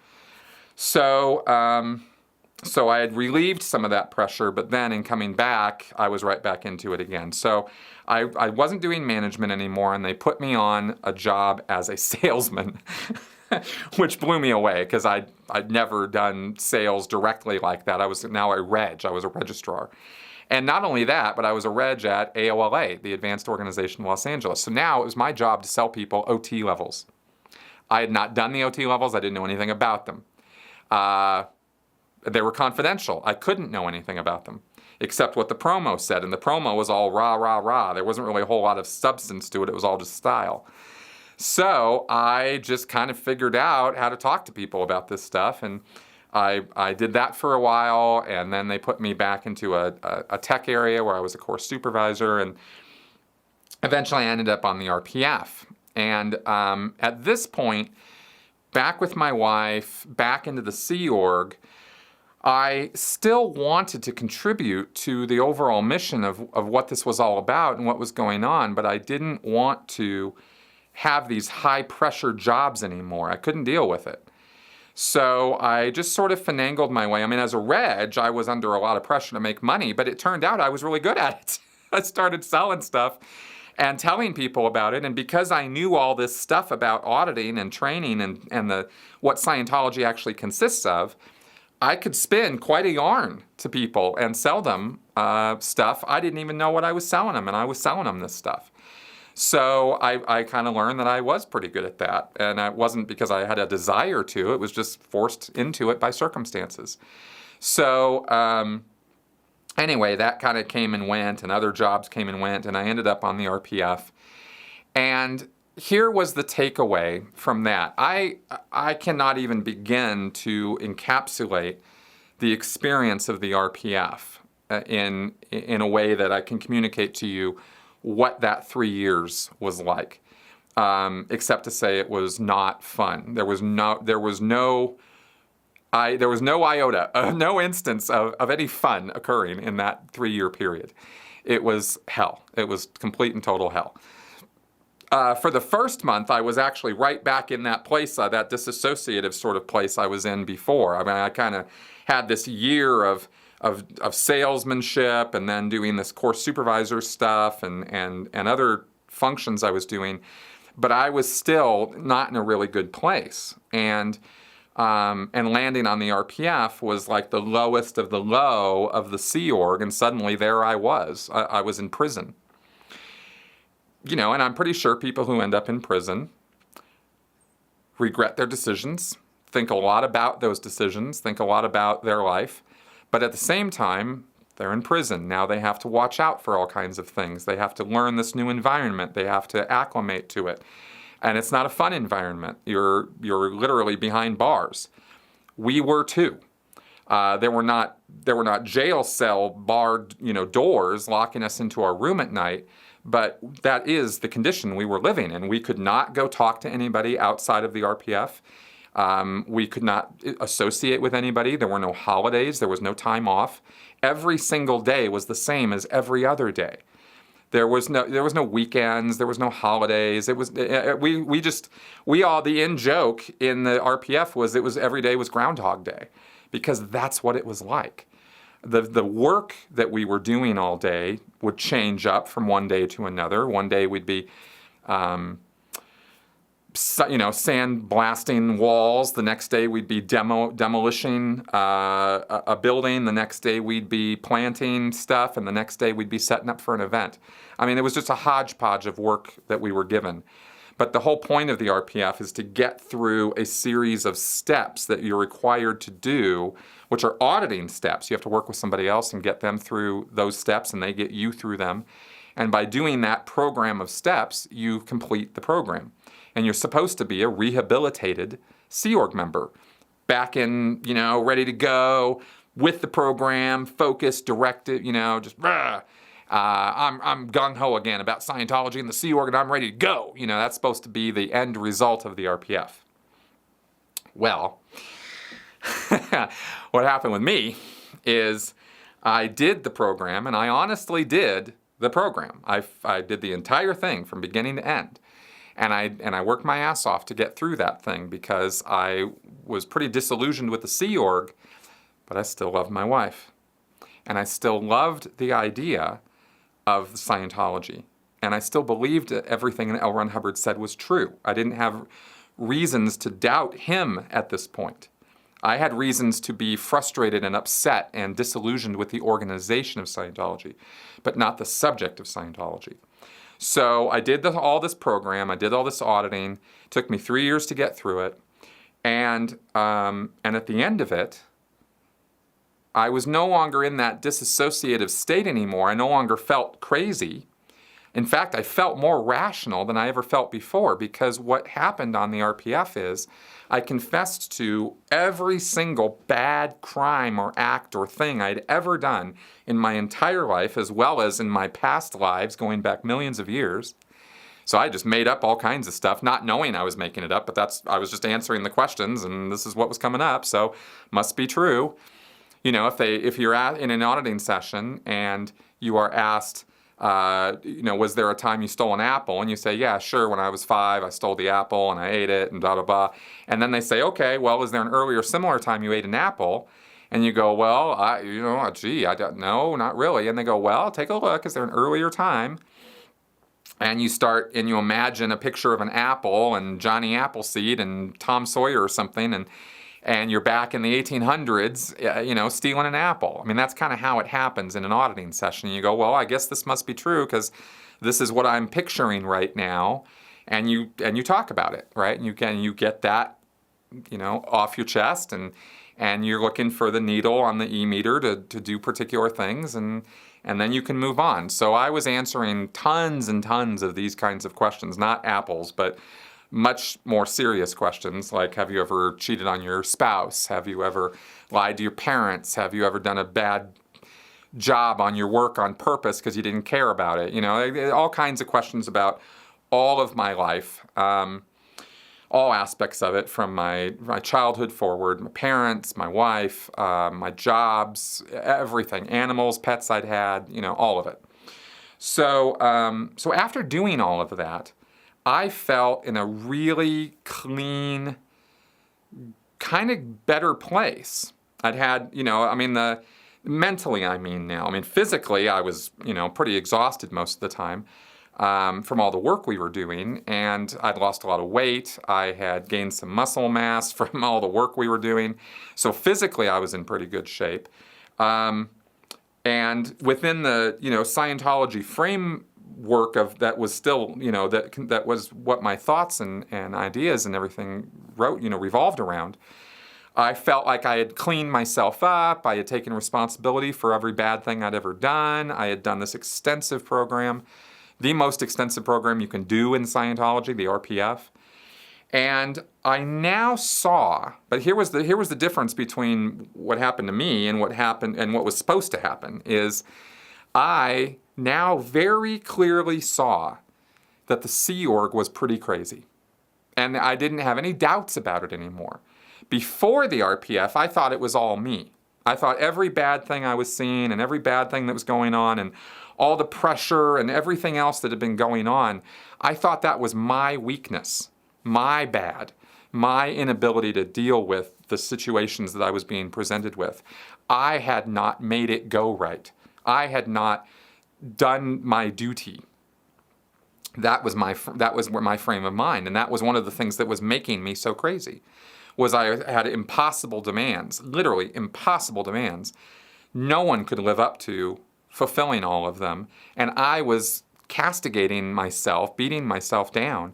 So I had relieved some of that pressure, but then in coming back, I was right back into it again. So I wasn't doing management anymore, and they put me on a job as a salesman. Which blew me away because I'd never done sales directly like that. I was now a reg. I was a registrar. And not only that, but I was a reg at AOLA, the Advanced Organization of Los Angeles. So now it was my job to sell people OT levels. I had not done the OT levels. I didn't know anything about them. They were confidential. I couldn't know anything about them except what the promo said. And the promo was all rah, rah, rah. There wasn't really a whole lot of substance to it. It was all just style. So I just kind of figured out how to talk to people about this stuff, and I did that for a while, and then they put me back into a tech area where I was a course supervisor, and eventually I ended up on the RPF. And at this point, back with my wife, back into the Sea Org, I still wanted to contribute to the overall mission of what this was all about and what was going on, but I didn't want to have these high-pressure jobs anymore. I couldn't deal with it. So I just sort of finagled my way. I mean, as a reg, I was under a lot of pressure to make money, but it turned out I was really good at it. I started selling stuff and telling people about it, and because I knew all this stuff about auditing and training and what Scientology actually consists of, I could spin quite a yarn to people and sell them stuff. I didn't even know what I was selling them, and I was selling them this stuff. So I kind of learned that I was pretty good at that. And it wasn't because I had a desire to. It was just forced into it by circumstances. So anyway, that kind of came and went, and other jobs came and went, and I ended up on the RPF. And here was the takeaway from that. I cannot even begin to encapsulate the experience of the RPF in a way that I can communicate to you what that 3 years was like, except to say it was not fun. There was no iota, no instance of any fun occurring in that 3-year period. It was hell. It was complete and total hell. For the first month, I was actually right back in that place, that disassociative sort of place I was in before. I mean, I kind of had this year of salesmanship and then doing this course supervisor stuff and other functions I was doing, but I was still not in a really good place. And landing on the RPF was like the lowest of the low of the Sea Org, and suddenly there I was. I was in prison. and I'm pretty sure people who end up in prison regret their decisions, think a lot about those decisions, think a lot about their life, but at the same time, they're in prison. Now they have to watch out for all kinds of things. They have to learn this new environment. They have to acclimate to it. And it's not a fun environment. You're literally behind bars. We were too. There were not jail cell barred, doors locking us into our room at night, but that is the condition we were living in. We could not go talk to anybody outside of the RPF. We could not associate with anybody. There were no holidays. There was no time off. Every single day was the same as every other day. There was no weekends. There was no holidays. It was the in joke in the RPF was every day was Groundhog Day, because that's what it was like. The work that we were doing all day would change up from one day to another. One day we'd be sandblasting walls. The next day we'd be demolishing a building. The next day we'd be planting stuff, and the next day we'd be setting up for an event. I mean, it was just a hodgepodge of work that we were given. But the whole point of the RPF is to get through a series of steps that you're required to do, which are auditing steps. You have to work with somebody else and get them through those steps, and they get you through them. And by doing that program of steps, you complete the program. And you're supposed to be a rehabilitated Sea Org member, back in, ready to go with the program, focused, directed, just I'm gung-ho again about Scientology and the Sea Org, and I'm ready to go. That's supposed to be the end result of the RPF. Well, what happened with me is I did the program, and I honestly did the program. I did the entire thing from beginning to end. And I worked my ass off to get through that thing, because I was pretty disillusioned with the Sea Org, but I still loved my wife. And I still loved the idea of Scientology. And I still believed that everything that L. Ron Hubbard said was true. I didn't have reasons to doubt him at this point. I had reasons to be frustrated and upset and disillusioned with the organization of Scientology, but not the subject of Scientology. So I did all this program. I did all this auditing. It took me 3 years to get through it. And at the end of it, I was no longer in that disassociative state anymore. I no longer felt crazy. In fact, I felt more rational than I ever felt before, because what happened on the RPF is I confessed to every single bad crime or act or thing I'd ever done in my entire life, as well as in my past lives going back millions of years. So I just made up all kinds of stuff, not knowing I was making it up, but I was just answering the questions, and this is what was coming up, so must be true. If you're in an auditing session and you are asked, was there a time you stole an apple? And you say, yeah, sure, when I was 5, I stole the apple and I ate it and blah, blah, blah. And then they say, okay, well, was there an earlier similar time you ate an apple? And you go, well, I don't know, not really. And they go, well, take a look. Is there an earlier time? And you start, and you imagine a picture of an apple and Johnny Appleseed and Tom Sawyer or something, and you're back in the 1800s, stealing an apple. I mean, that's kind of how it happens in an auditing session. You go, well, I guess this must be true, because this is what I'm picturing right now, and you talk about it, right? And you get that, off your chest, and you're looking for the needle on the e-meter to do particular things, and then you can move on. So I was answering tons and tons of these kinds of questions, not apples, but much more serious questions, like, have you ever cheated on your spouse? Have you ever lied to your parents? Have you ever done a bad job on your work on purpose because you didn't care about it? All kinds of questions about all of my life, all aspects of it, from my childhood forward, my parents, my wife, my jobs, everything, animals, pets I'd had, all of it. So after doing all of that, I felt in a really clean, kind of better place. I'd had, mentally, physically, I was, pretty exhausted most of the time from all the work we were doing, and I'd lost a lot of weight. I had gained some muscle mass from all the work we were doing. So physically, I was in pretty good shape. And within the, Scientology framework work that was still, that was what my thoughts and ideas and everything revolved around. I felt like I had cleaned myself up. I had taken responsibility for every bad thing I'd ever done. I had done this extensive program, the most extensive program you can do in Scientology, the RPF. And I now saw, but here was the difference between what happened to me and what happened and what was supposed to happen, is I now very clearly saw that the Sea Org was pretty crazy. And I didn't have any doubts about it anymore. Before the RPF, I thought it was all me. I thought every bad thing I was seeing and every bad thing that was going on and all the pressure and everything else that had been going on, I thought that was my weakness, my bad, my inability to deal with the situations that I was being presented with. I had not made it go right. I had not done my duty. That was where my frame of mind, and that was one of the things that was making me so crazy. Was I had impossible demands, literally impossible demands. No one could live up to fulfilling all of them, and I was castigating myself, beating myself down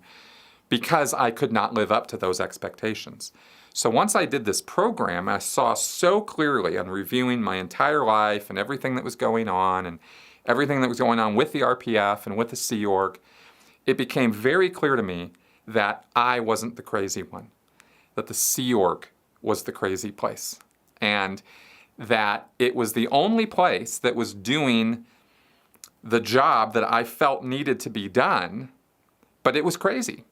because I could not live up to those expectations. So once I did this program, I saw so clearly on reviewing my entire life and everything that was going on and everything that was going on with the RPF and with the Sea Org, it became very clear to me that I wasn't the crazy one, that the Sea Org was the crazy place, and that it was the only place that was doing the job that I felt needed to be done, but it was crazy.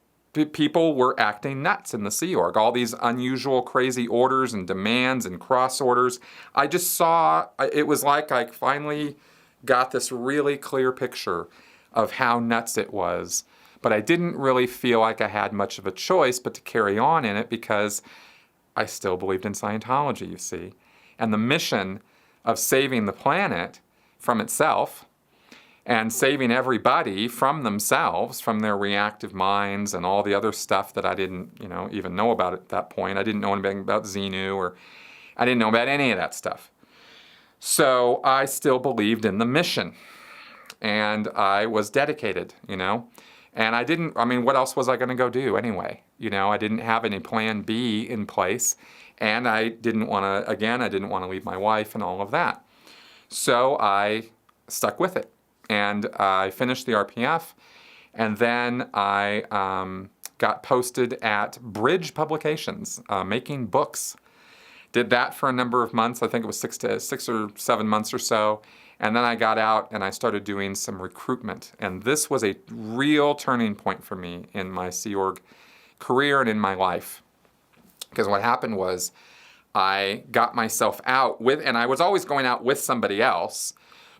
People were acting nuts in the Sea Org, all these unusual, crazy orders and demands and cross orders. I just saw, it was like I finally got this really clear picture of how nuts it was. But I didn't really feel like I had much of a choice but to carry on in it because I still believed in Scientology, you see. And the mission of saving the planet from itself and saving everybody from themselves, from their reactive minds and all the other stuff that I didn't, even know about at that point. I didn't know anything about Xenu, or I didn't know about any of that stuff. So I still believed in the mission, and I was dedicated, And what else was I going to go do anyway? I didn't have any plan B in place, and I didn't want to leave my wife and all of that. So I stuck with it. And I finished the RPF, and then I got posted at Bridge Publications, making books. Did that for a number of months. I think it was 6 or 7 months or so. And then I got out and I started doing some recruitment. And this was a real turning point for me in my Sea Org career and in my life. Because what happened was I got myself out and I was always going out with somebody else,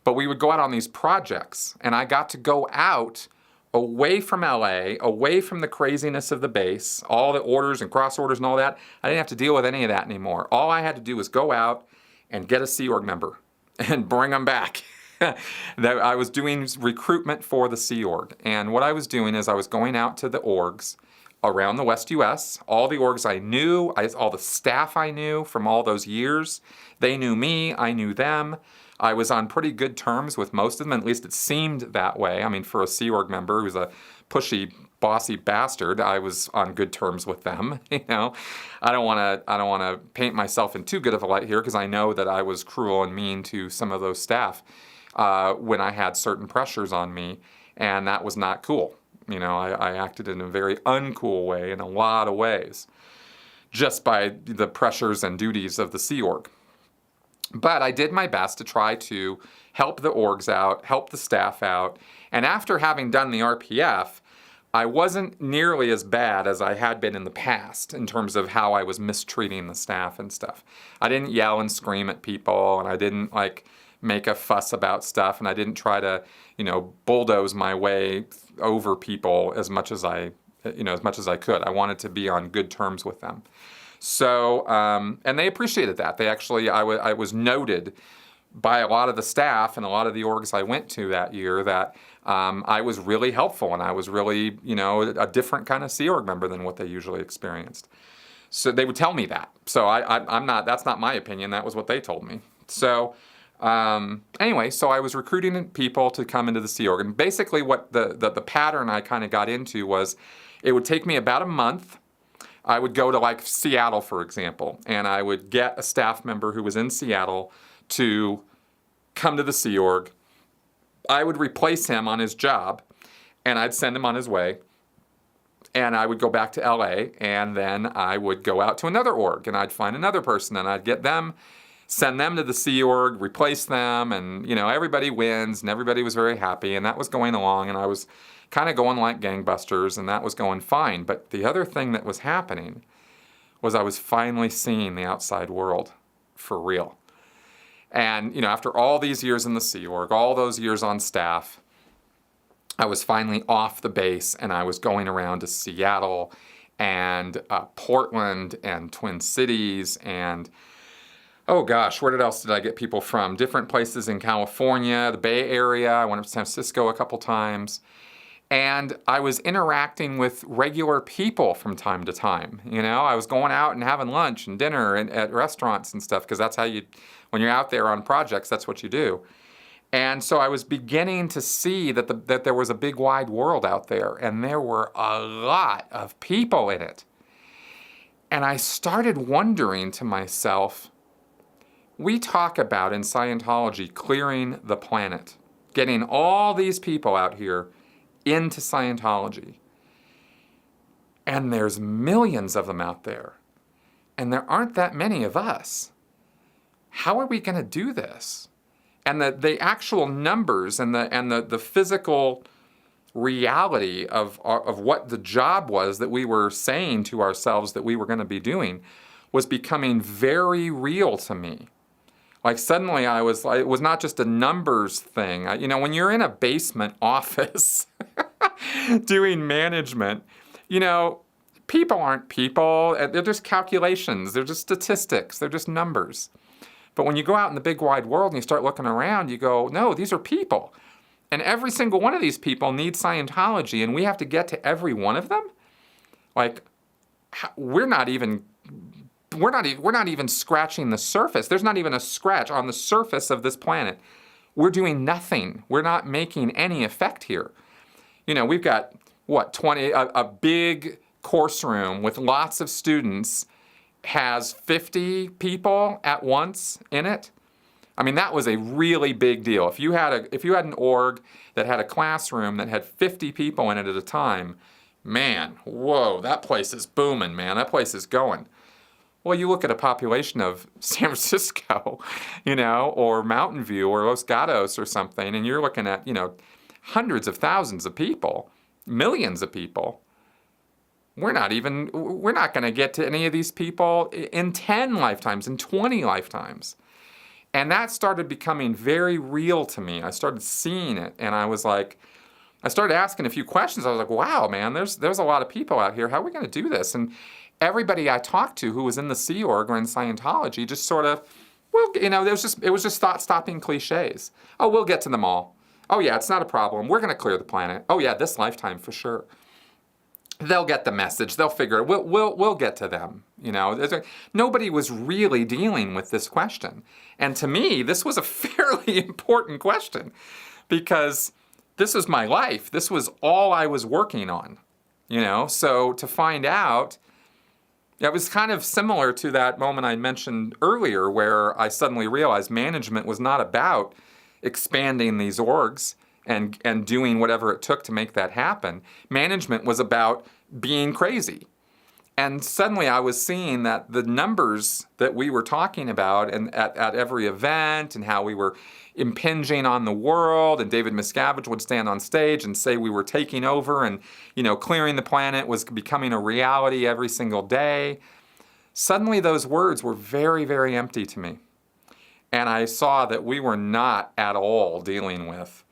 but we would go out on these projects, and I got to go out away from LA, away from the craziness of the base, all the orders and cross orders and all that. I didn't have to deal with any of that anymore. All I had to do was go out and get a Sea Org member and bring them back. I was doing recruitment for the Sea Org, and what I was doing is I was going out to the orgs around the West US, all the orgs I knew, all the staff I knew from all those years. They knew me, I knew them. I was on pretty good terms with most of them, at least it seemed that way. I mean, for a Sea Org member who's a pushy, bossy bastard, I was on good terms with them. I don't want to paint myself in too good of a light here, because I know that I was cruel and mean to some of those staff when I had certain pressures on me, and that was not cool. I acted in a very uncool way in a lot of ways, just by the pressures and duties of the Sea Org. But I did my best to try to help the orgs out, help the staff out. And after having done the RPF, I wasn't nearly as bad as I had been in the past in terms of how I was mistreating the staff and stuff. I didn't yell and scream at people, and I didn't make a fuss about stuff, and I didn't try to, bulldoze my way over people as much as I could. I wanted to be on good terms with them. So, and they appreciated that. I was noted by a lot of the staff and a lot of the orgs I went to that year that I was really helpful, and I was really, a different kind of Sea Org member than what they usually experienced. So they would tell me that. So that's not my opinion. That was what they told me. So Anyway, so I was recruiting people to come into the Sea Org. And basically what the pattern I kind of got into was it would take me about a month. I would go to like Seattle, for example, and I would get a staff member who was in Seattle to come to the Sea Org. I would replace him on his job, and I'd send him on his way. And I would go back to LA, and then I would go out to another org, and I'd find another person, and I'd get them, send them to the Sea Org, replace them, and everybody wins, and everybody was very happy, and that was going along, and I was kind of going like gangbusters, and that was going fine. But the other thing that was happening was I was finally seeing the outside world for real. And after all these years in the Sea Org, all those years on staff, I was finally off the base, and I was going around to Seattle and Portland and Twin Cities and, oh gosh, where else did I get people from? Different places in California, the Bay Area. I went up to San Francisco a couple times. And I was interacting with regular people from time to time. I was going out and having lunch and dinner at restaurants and stuff, because that's how when you're out there on projects, that's what you do. And so I was beginning to see that there was a big wide world out there, and there were a lot of people in it. And I started wondering to myself, we talk about in Scientology clearing the planet, getting all these people out here into Scientology. And there's millions of them out there, and there aren't that many of us. How are we going to do this? And the actual numbers and the physical reality of what the job was that we were saying to ourselves that we were going to be doing was becoming very real to me. Like suddenly I was like, it was not just a numbers thing. When you're in a basement office doing management, people aren't people. They're just calculations. They're just statistics. They're just numbers. But when you go out in the big wide world and you start looking around, you go, no, these are people. And every single one of these people needs Scientology, and we have to get to every one of them? Like, we're not even scratching the surface. There's not even a scratch on the surface of this planet. We're doing nothing. We're not making any effect here. We've got, 20, a big course room with lots of students has 50 people at once in it. I mean, that was a really big deal. If you had an org that had a classroom that had 50 people in it at a time, man, whoa, that place is booming, man. That place is going. Well, you look at a population of San Francisco, or Mountain View or Los Gatos or something, and you're looking at, hundreds of thousands of people, millions of people. We're not going to get to any of these people in 10 lifetimes, in 20 lifetimes. And that started becoming very real to me. I started seeing it, and I started asking a few questions. I was like, wow, man, there's a lot of people out here. How are we going to do this? And everybody I talked to who was in the Sea Org or in Scientology just sort of, it was just thought-stopping cliches. Oh, we'll get to them all. Oh, yeah, it's not a problem. We're going to clear the planet. Oh, yeah, this lifetime for sure. They'll get the message. They'll figure it. We'll get to them. Nobody was really dealing with this question. And to me, this was a fairly important question, because this was my life. This was all I was working on. So to find out, it was kind of similar to that moment I mentioned earlier where I suddenly realized management was not about expanding these orgs and doing whatever it took to make that happen. Management was about being crazy. And suddenly I was seeing that the numbers that we were talking about and at every event, and how we were impinging on the world, and David Miscavige would stand on stage and say we were taking over and, clearing the planet was becoming a reality every single day. Suddenly those words were very, very empty to me. And I saw that we were not at all dealing with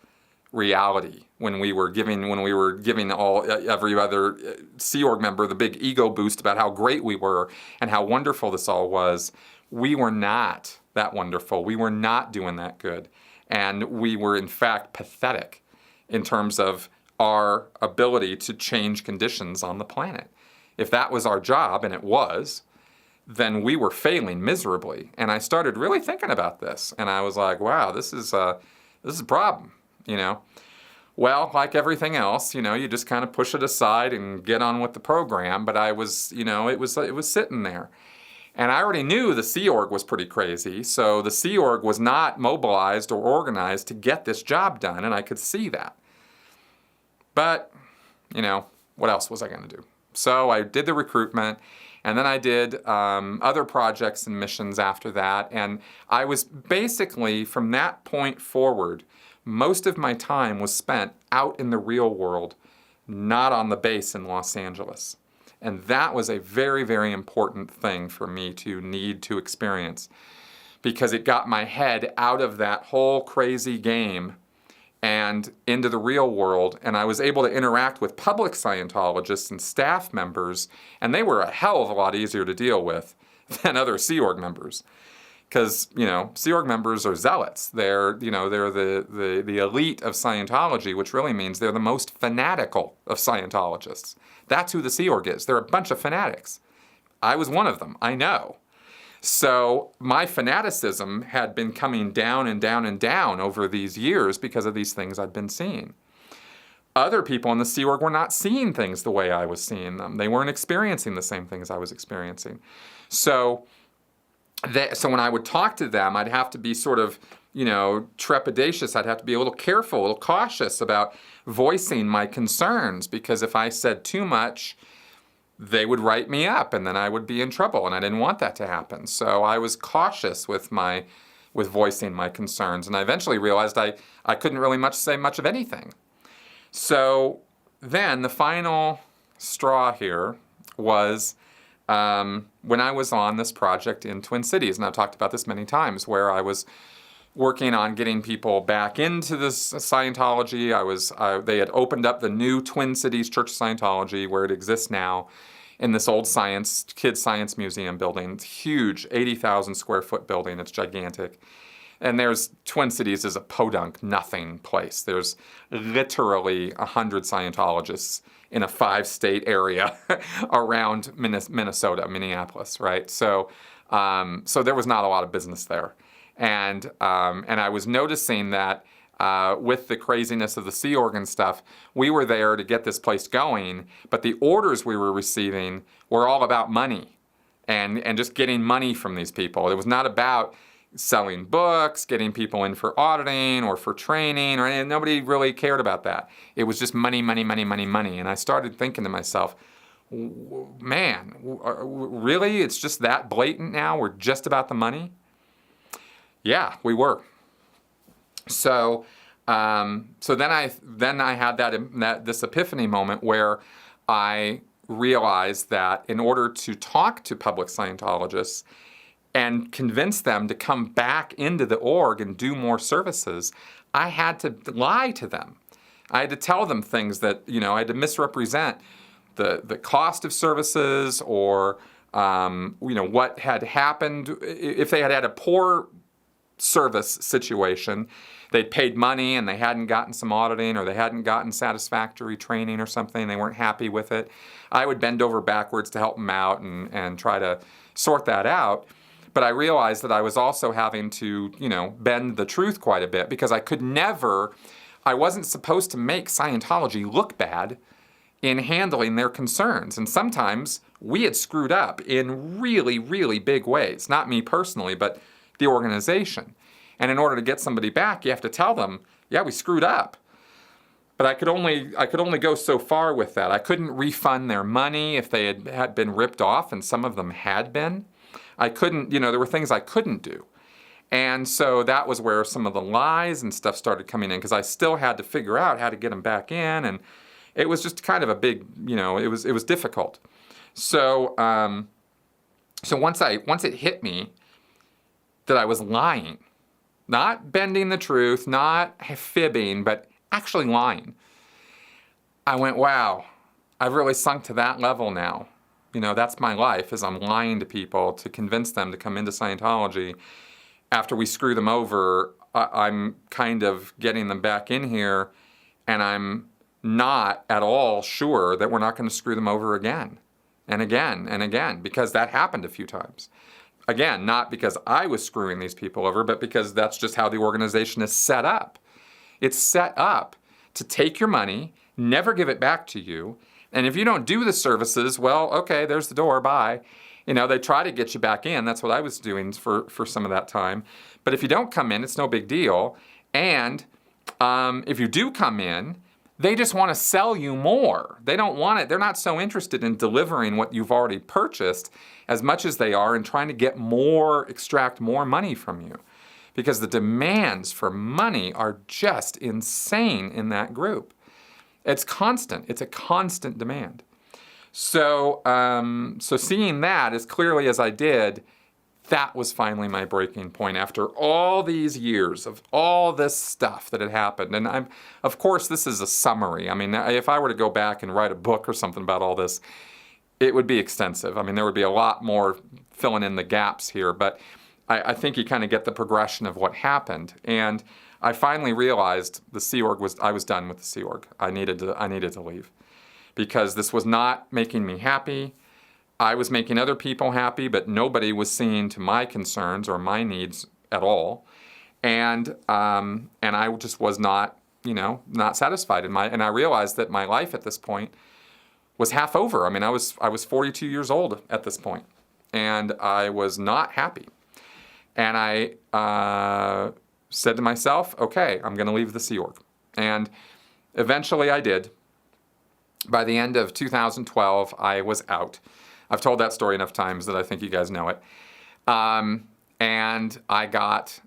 reality when we were giving every other Sea Org member the big ego boost about how great we were and how wonderful this all was. We were not that wonderful. We were not doing that good. And we were, in fact, pathetic in terms of our ability to change conditions on the planet. If that was our job, and it was, then we were failing miserably. And I started really thinking about this. And I was like, wow, this is a problem, you know. Well, like everything else, you know, you just kind of push it aside and get on with the program. But I was, you know, it was sitting there. And I already knew the Sea Org was pretty crazy. So the Sea Org was not mobilized or organized to get this job done. And I could see that. But, you know, what else was I going to do? So I did the recruitment. And then I did other projects and missions after that. And I was basically, from that point forward, most of my time was spent out in the real world, not on the base in Los Angeles. And that was a very, very important thing for me to need to experience, because it got my head out of that whole crazy game and into the real world, and I was able to interact with public Scientologists and staff members, and they were a hell of a lot easier to deal with than other Sea Org members. Because, you know, Sea Org members are zealots. They're, you know, they're the elite of Scientology, which really means they're the most fanatical of Scientologists. That's who the Sea Org is. They're a bunch of fanatics. I was one of them, I know. So my fanaticism had been coming down and down and down over these years because of these things I'd been seeing. Other people in the Sea Org were not seeing things the way I was seeing them. They weren't experiencing the same things I was experiencing. So when I would talk to them, I'd have to be sort of, you know, trepidatious. I'd have to be a little careful, a little cautious about voicing my concerns, because if I said too much, they would write me up and then I would be in trouble, and I didn't want that to happen. So I was cautious with voicing my concerns, and I eventually realized I couldn't really say much of anything. So then the final straw here was when I was on this project in Twin Cities, and I've talked about this many times, where I was working on getting people back into this Scientology. They had opened up the new Twin Cities Church of Scientology, where it exists now, in this old kids science museum building. It's huge, 80,000 square foot building. It's gigantic. And Twin Cities is a podunk, nothing place. There's literally 100 Scientologists in a 5-state area around Minnesota, Minneapolis, right? So there was not a lot of business there. And I was noticing that with the craziness of the Sea Org and stuff, we were there to get this place going, but the orders we were receiving were all about money and just getting money from these people. It was not about selling books, getting people in for auditing or for training, or nobody really cared about that. It was just money, money, money, money, money. And I started thinking to myself, man, really? It's just that blatant now? We're just about the money? Yeah, we were. So then I had this epiphany moment where I realized that in order to talk to public Scientologists and convince them to come back into the org and do more services, I had to lie to them. I had to tell them things that, you know, I had to misrepresent the cost of services, or, you know, what had happened. If they had had a poor service situation, they'd paid money and they hadn't gotten some auditing, or they hadn't gotten satisfactory training or something, they weren't happy with it, I would bend over backwards to help them out and try to sort that out. But I realized that I was also having to, you know, bend the truth quite a bit, because I wasn't supposed to make Scientology look bad in handling their concerns. And sometimes we had screwed up in really, really big ways. Not me personally, but the organization. And in order to get somebody back, you have to tell them, yeah, we screwed up. But I could only go so far with that. I couldn't refund their money if they had been ripped off, and some of them had been. I couldn't, you know, there were things I couldn't do. And so that was where some of the lies and stuff started coming in, because I still had to figure out how to get them back in, and it was just kind of a big, you know, it was difficult. So once it hit me that I was lying, not bending the truth, not fibbing, but actually lying, I went, wow, I've really sunk to that level now. You know, that's my life, is I'm lying to people to convince them to come into Scientology. After we screw them over, I'm kind of getting them back in here, and I'm not at all sure that we're not going to screw them over again. and again, because that happened a few times. Again, not because I was screwing these people over, but because that's just how the organization is set up. It's set up to take your money, never give it back to you, and if you don't do the services, well, okay, there's the door, bye. They try to get you back in. That's what I was doing for some of that time. But if you don't come in, it's no big deal. And if you do come in, they just want to sell you more. They don't want it. They're not so interested in delivering what you've already purchased as much as they are in trying to get more, extract more money from you. Because the demands for money are just insane in that group. It's constant. It's a constant demand. So seeing that as clearly as I did, that was finally my breaking point after all these years of all this stuff that had happened. And of course, this is a summary. I mean, if I were to go back and write a book or something about all this, it would be extensive. I mean, there would be a lot more filling in the gaps here, but I think you kind of get the progression of what happened. And I finally realized I was done with the Sea Org. I needed to leave because this was not making me happy. I was making other people happy, but nobody was seeing to my concerns or my needs at all. And I just was not satisfied and I realized that my life at this point was half over. I mean, I was 42 years old at this point, and I was not happy. And I said to myself, okay, I'm going to leave the Sea Org. And eventually I did. By the end of 2012, I was out. I've told that story enough times that I think you guys know it. And I got,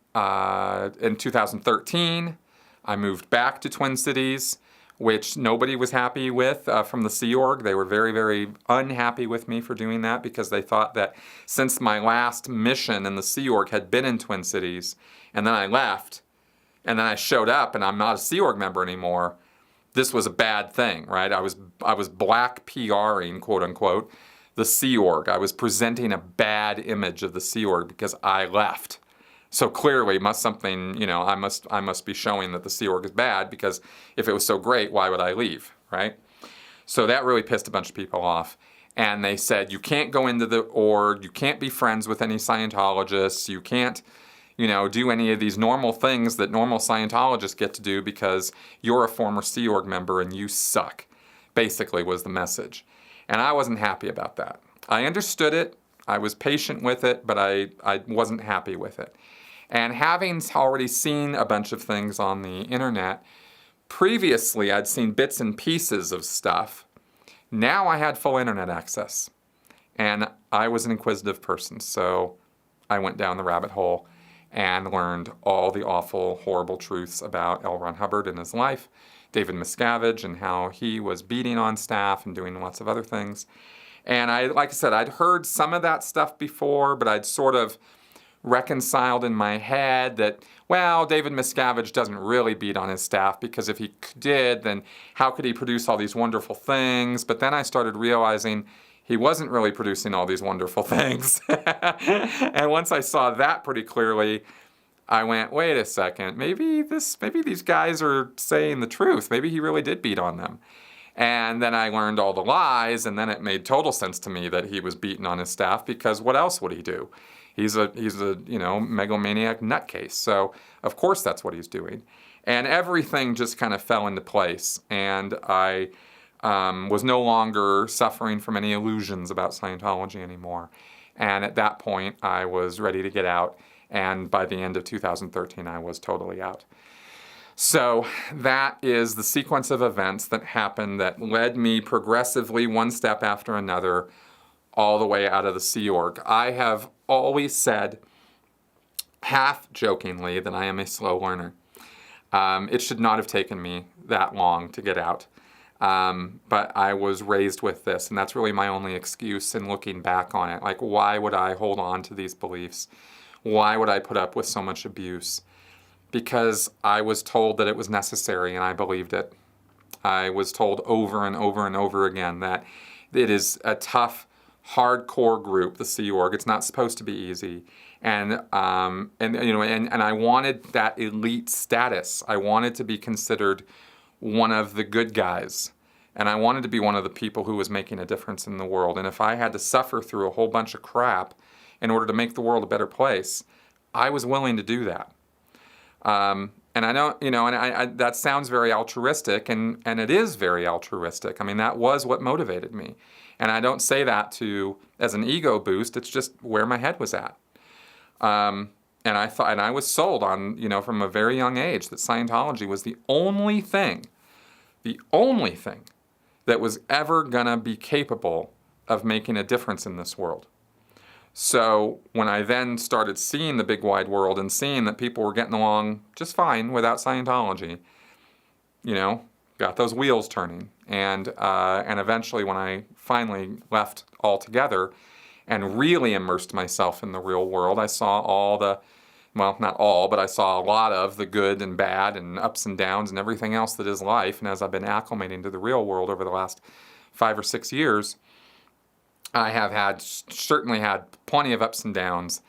in 2013, I moved back to Twin Cities, which nobody was happy with from the Sea Org. They were very, very unhappy with me for doing that because they thought that since my last mission in the Sea Org had been in Twin Cities, and then I left, and then I showed up and I'm not a Sea Org member anymore, this was a bad thing, right? I was black PRing, quote unquote, the Sea Org. I was presenting a bad image of the Sea Org because I left. So clearly, I must be showing that the Sea Org is bad because if it was so great, why would I leave, right? So that really pissed a bunch of people off. And they said, you can't go into the org, you can't be friends with any Scientologists, you can't, do any of these normal things that normal Scientologists get to do because you're a former Sea Org member and you suck, basically was the message. And I wasn't happy about that. I understood it, I was patient with it, but I wasn't happy with it. And having already seen a bunch of things on the internet, previously I'd seen bits and pieces of stuff. Now I had full internet access. And I was an inquisitive person, so I went down the rabbit hole and learned all the awful, horrible truths about L. Ron Hubbard and his life, David Miscavige and how he was beating on staff and doing lots of other things. And like I said, I'd heard some of that stuff before, but I'd sort of reconciled in my head that, well, David Miscavige doesn't really beat on his staff because if he did, then how could he produce all these wonderful things? But then I started realizing he wasn't really producing all these wonderful things. And once I saw that pretty clearly, I went, wait a second, maybe these guys are saying the truth. Maybe he really did beat on them. And then I learned all the lies, and then it made total sense to me that he was beating on his staff because what else would he do? He's a megalomaniac nutcase. So of course that's what he's doing. And everything just kind of fell into place. And I was no longer suffering from any illusions about Scientology anymore. And at that point, I was ready to get out. And by the end of 2013, I was totally out. So that is the sequence of events that happened that led me progressively, one step after another, all the way out of the Sea Org. I have always said, half jokingly, that I am a slow learner. It should not have taken me that long to get out. But I was raised with this, and that's really my only excuse in looking back on it. Like, why would I hold on to these beliefs? Why would I put up with so much abuse? Because I was told that it was necessary, and I believed it. I was told over and over and over again that it is a tough, hardcore group, the Sea Org. It's not supposed to be easy, and I wanted that elite status. I wanted to be considered one of the good guys, And I wanted to be one of the people who was making a difference in the world. And if I had to suffer through a whole bunch of crap in order to make the world a better place, I was willing to do that. And I don't, and I that sounds very altruistic, and it is very altruistic. I mean, that was what motivated me. And I don't say that as an ego boost. It's just where my head was at. And I was sold on, from a very young age that Scientology was the only thing that was ever going to be capable of making a difference in this world. So when I then started seeing the big wide world and seeing that people were getting along just fine without Scientology, got those wheels turning. And eventually when I finally left altogether and really immersed myself in the real world, I saw not all, but I saw a lot of the good and bad and ups and downs and everything else that is life. And as I've been acclimating to the real world over the last 5 or 6 years, I have certainly had plenty of ups and downs,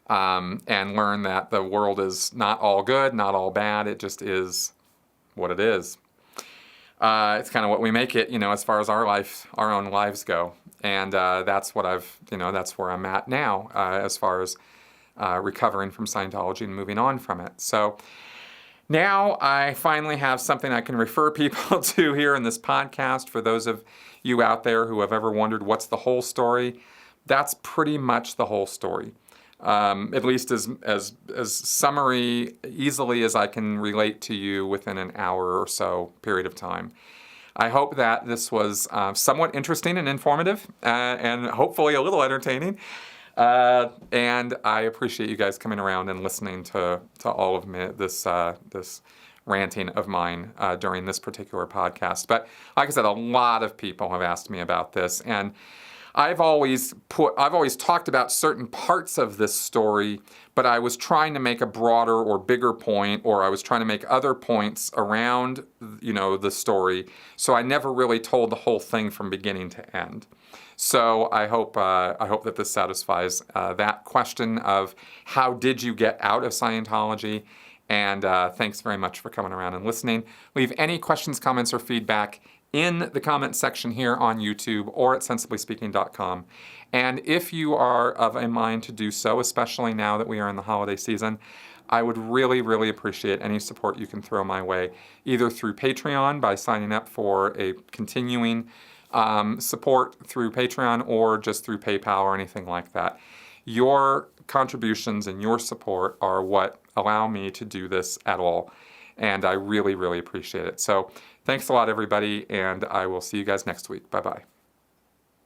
and learned that the world is not all good, not all bad. It just is what it is. It's kind of what we make it, as far as our own lives go. And that's what that's where I'm at now, as far as recovering from Scientology and moving on from it. So now I finally have something I can refer people to here in this podcast. For those of you out there who have ever wondered what's the whole story, that's pretty much the whole story. At least as summary, easily as I can relate to you within an hour or so period of time. I hope that this was somewhat interesting and informative, and hopefully a little entertaining. And I appreciate you guys coming around and listening to all of this ranting of mine during this particular podcast. But like I said, a lot of people have asked me about this, and I've always talked about certain parts of this story, but I was trying to make a broader or bigger point, or I was trying to make other points around, the story. So I never really told the whole thing from beginning to end. So I hope that this satisfies that question of how did you get out of Scientology? And thanks very much for coming around and listening. Leave any questions, comments, or feedback in the comment section here on YouTube or at sensiblyspeaking.com. And if you are of a mind to do so, especially now that we are in the holiday season, I would really, really appreciate any support you can throw my way, either through Patreon by signing up for a continuing support through Patreon, or just through PayPal or anything like that. Your contributions and your support are what allow me to do this at all, and I really, really appreciate it. So thanks a lot, everybody, and I will see you guys next week. Bye-bye.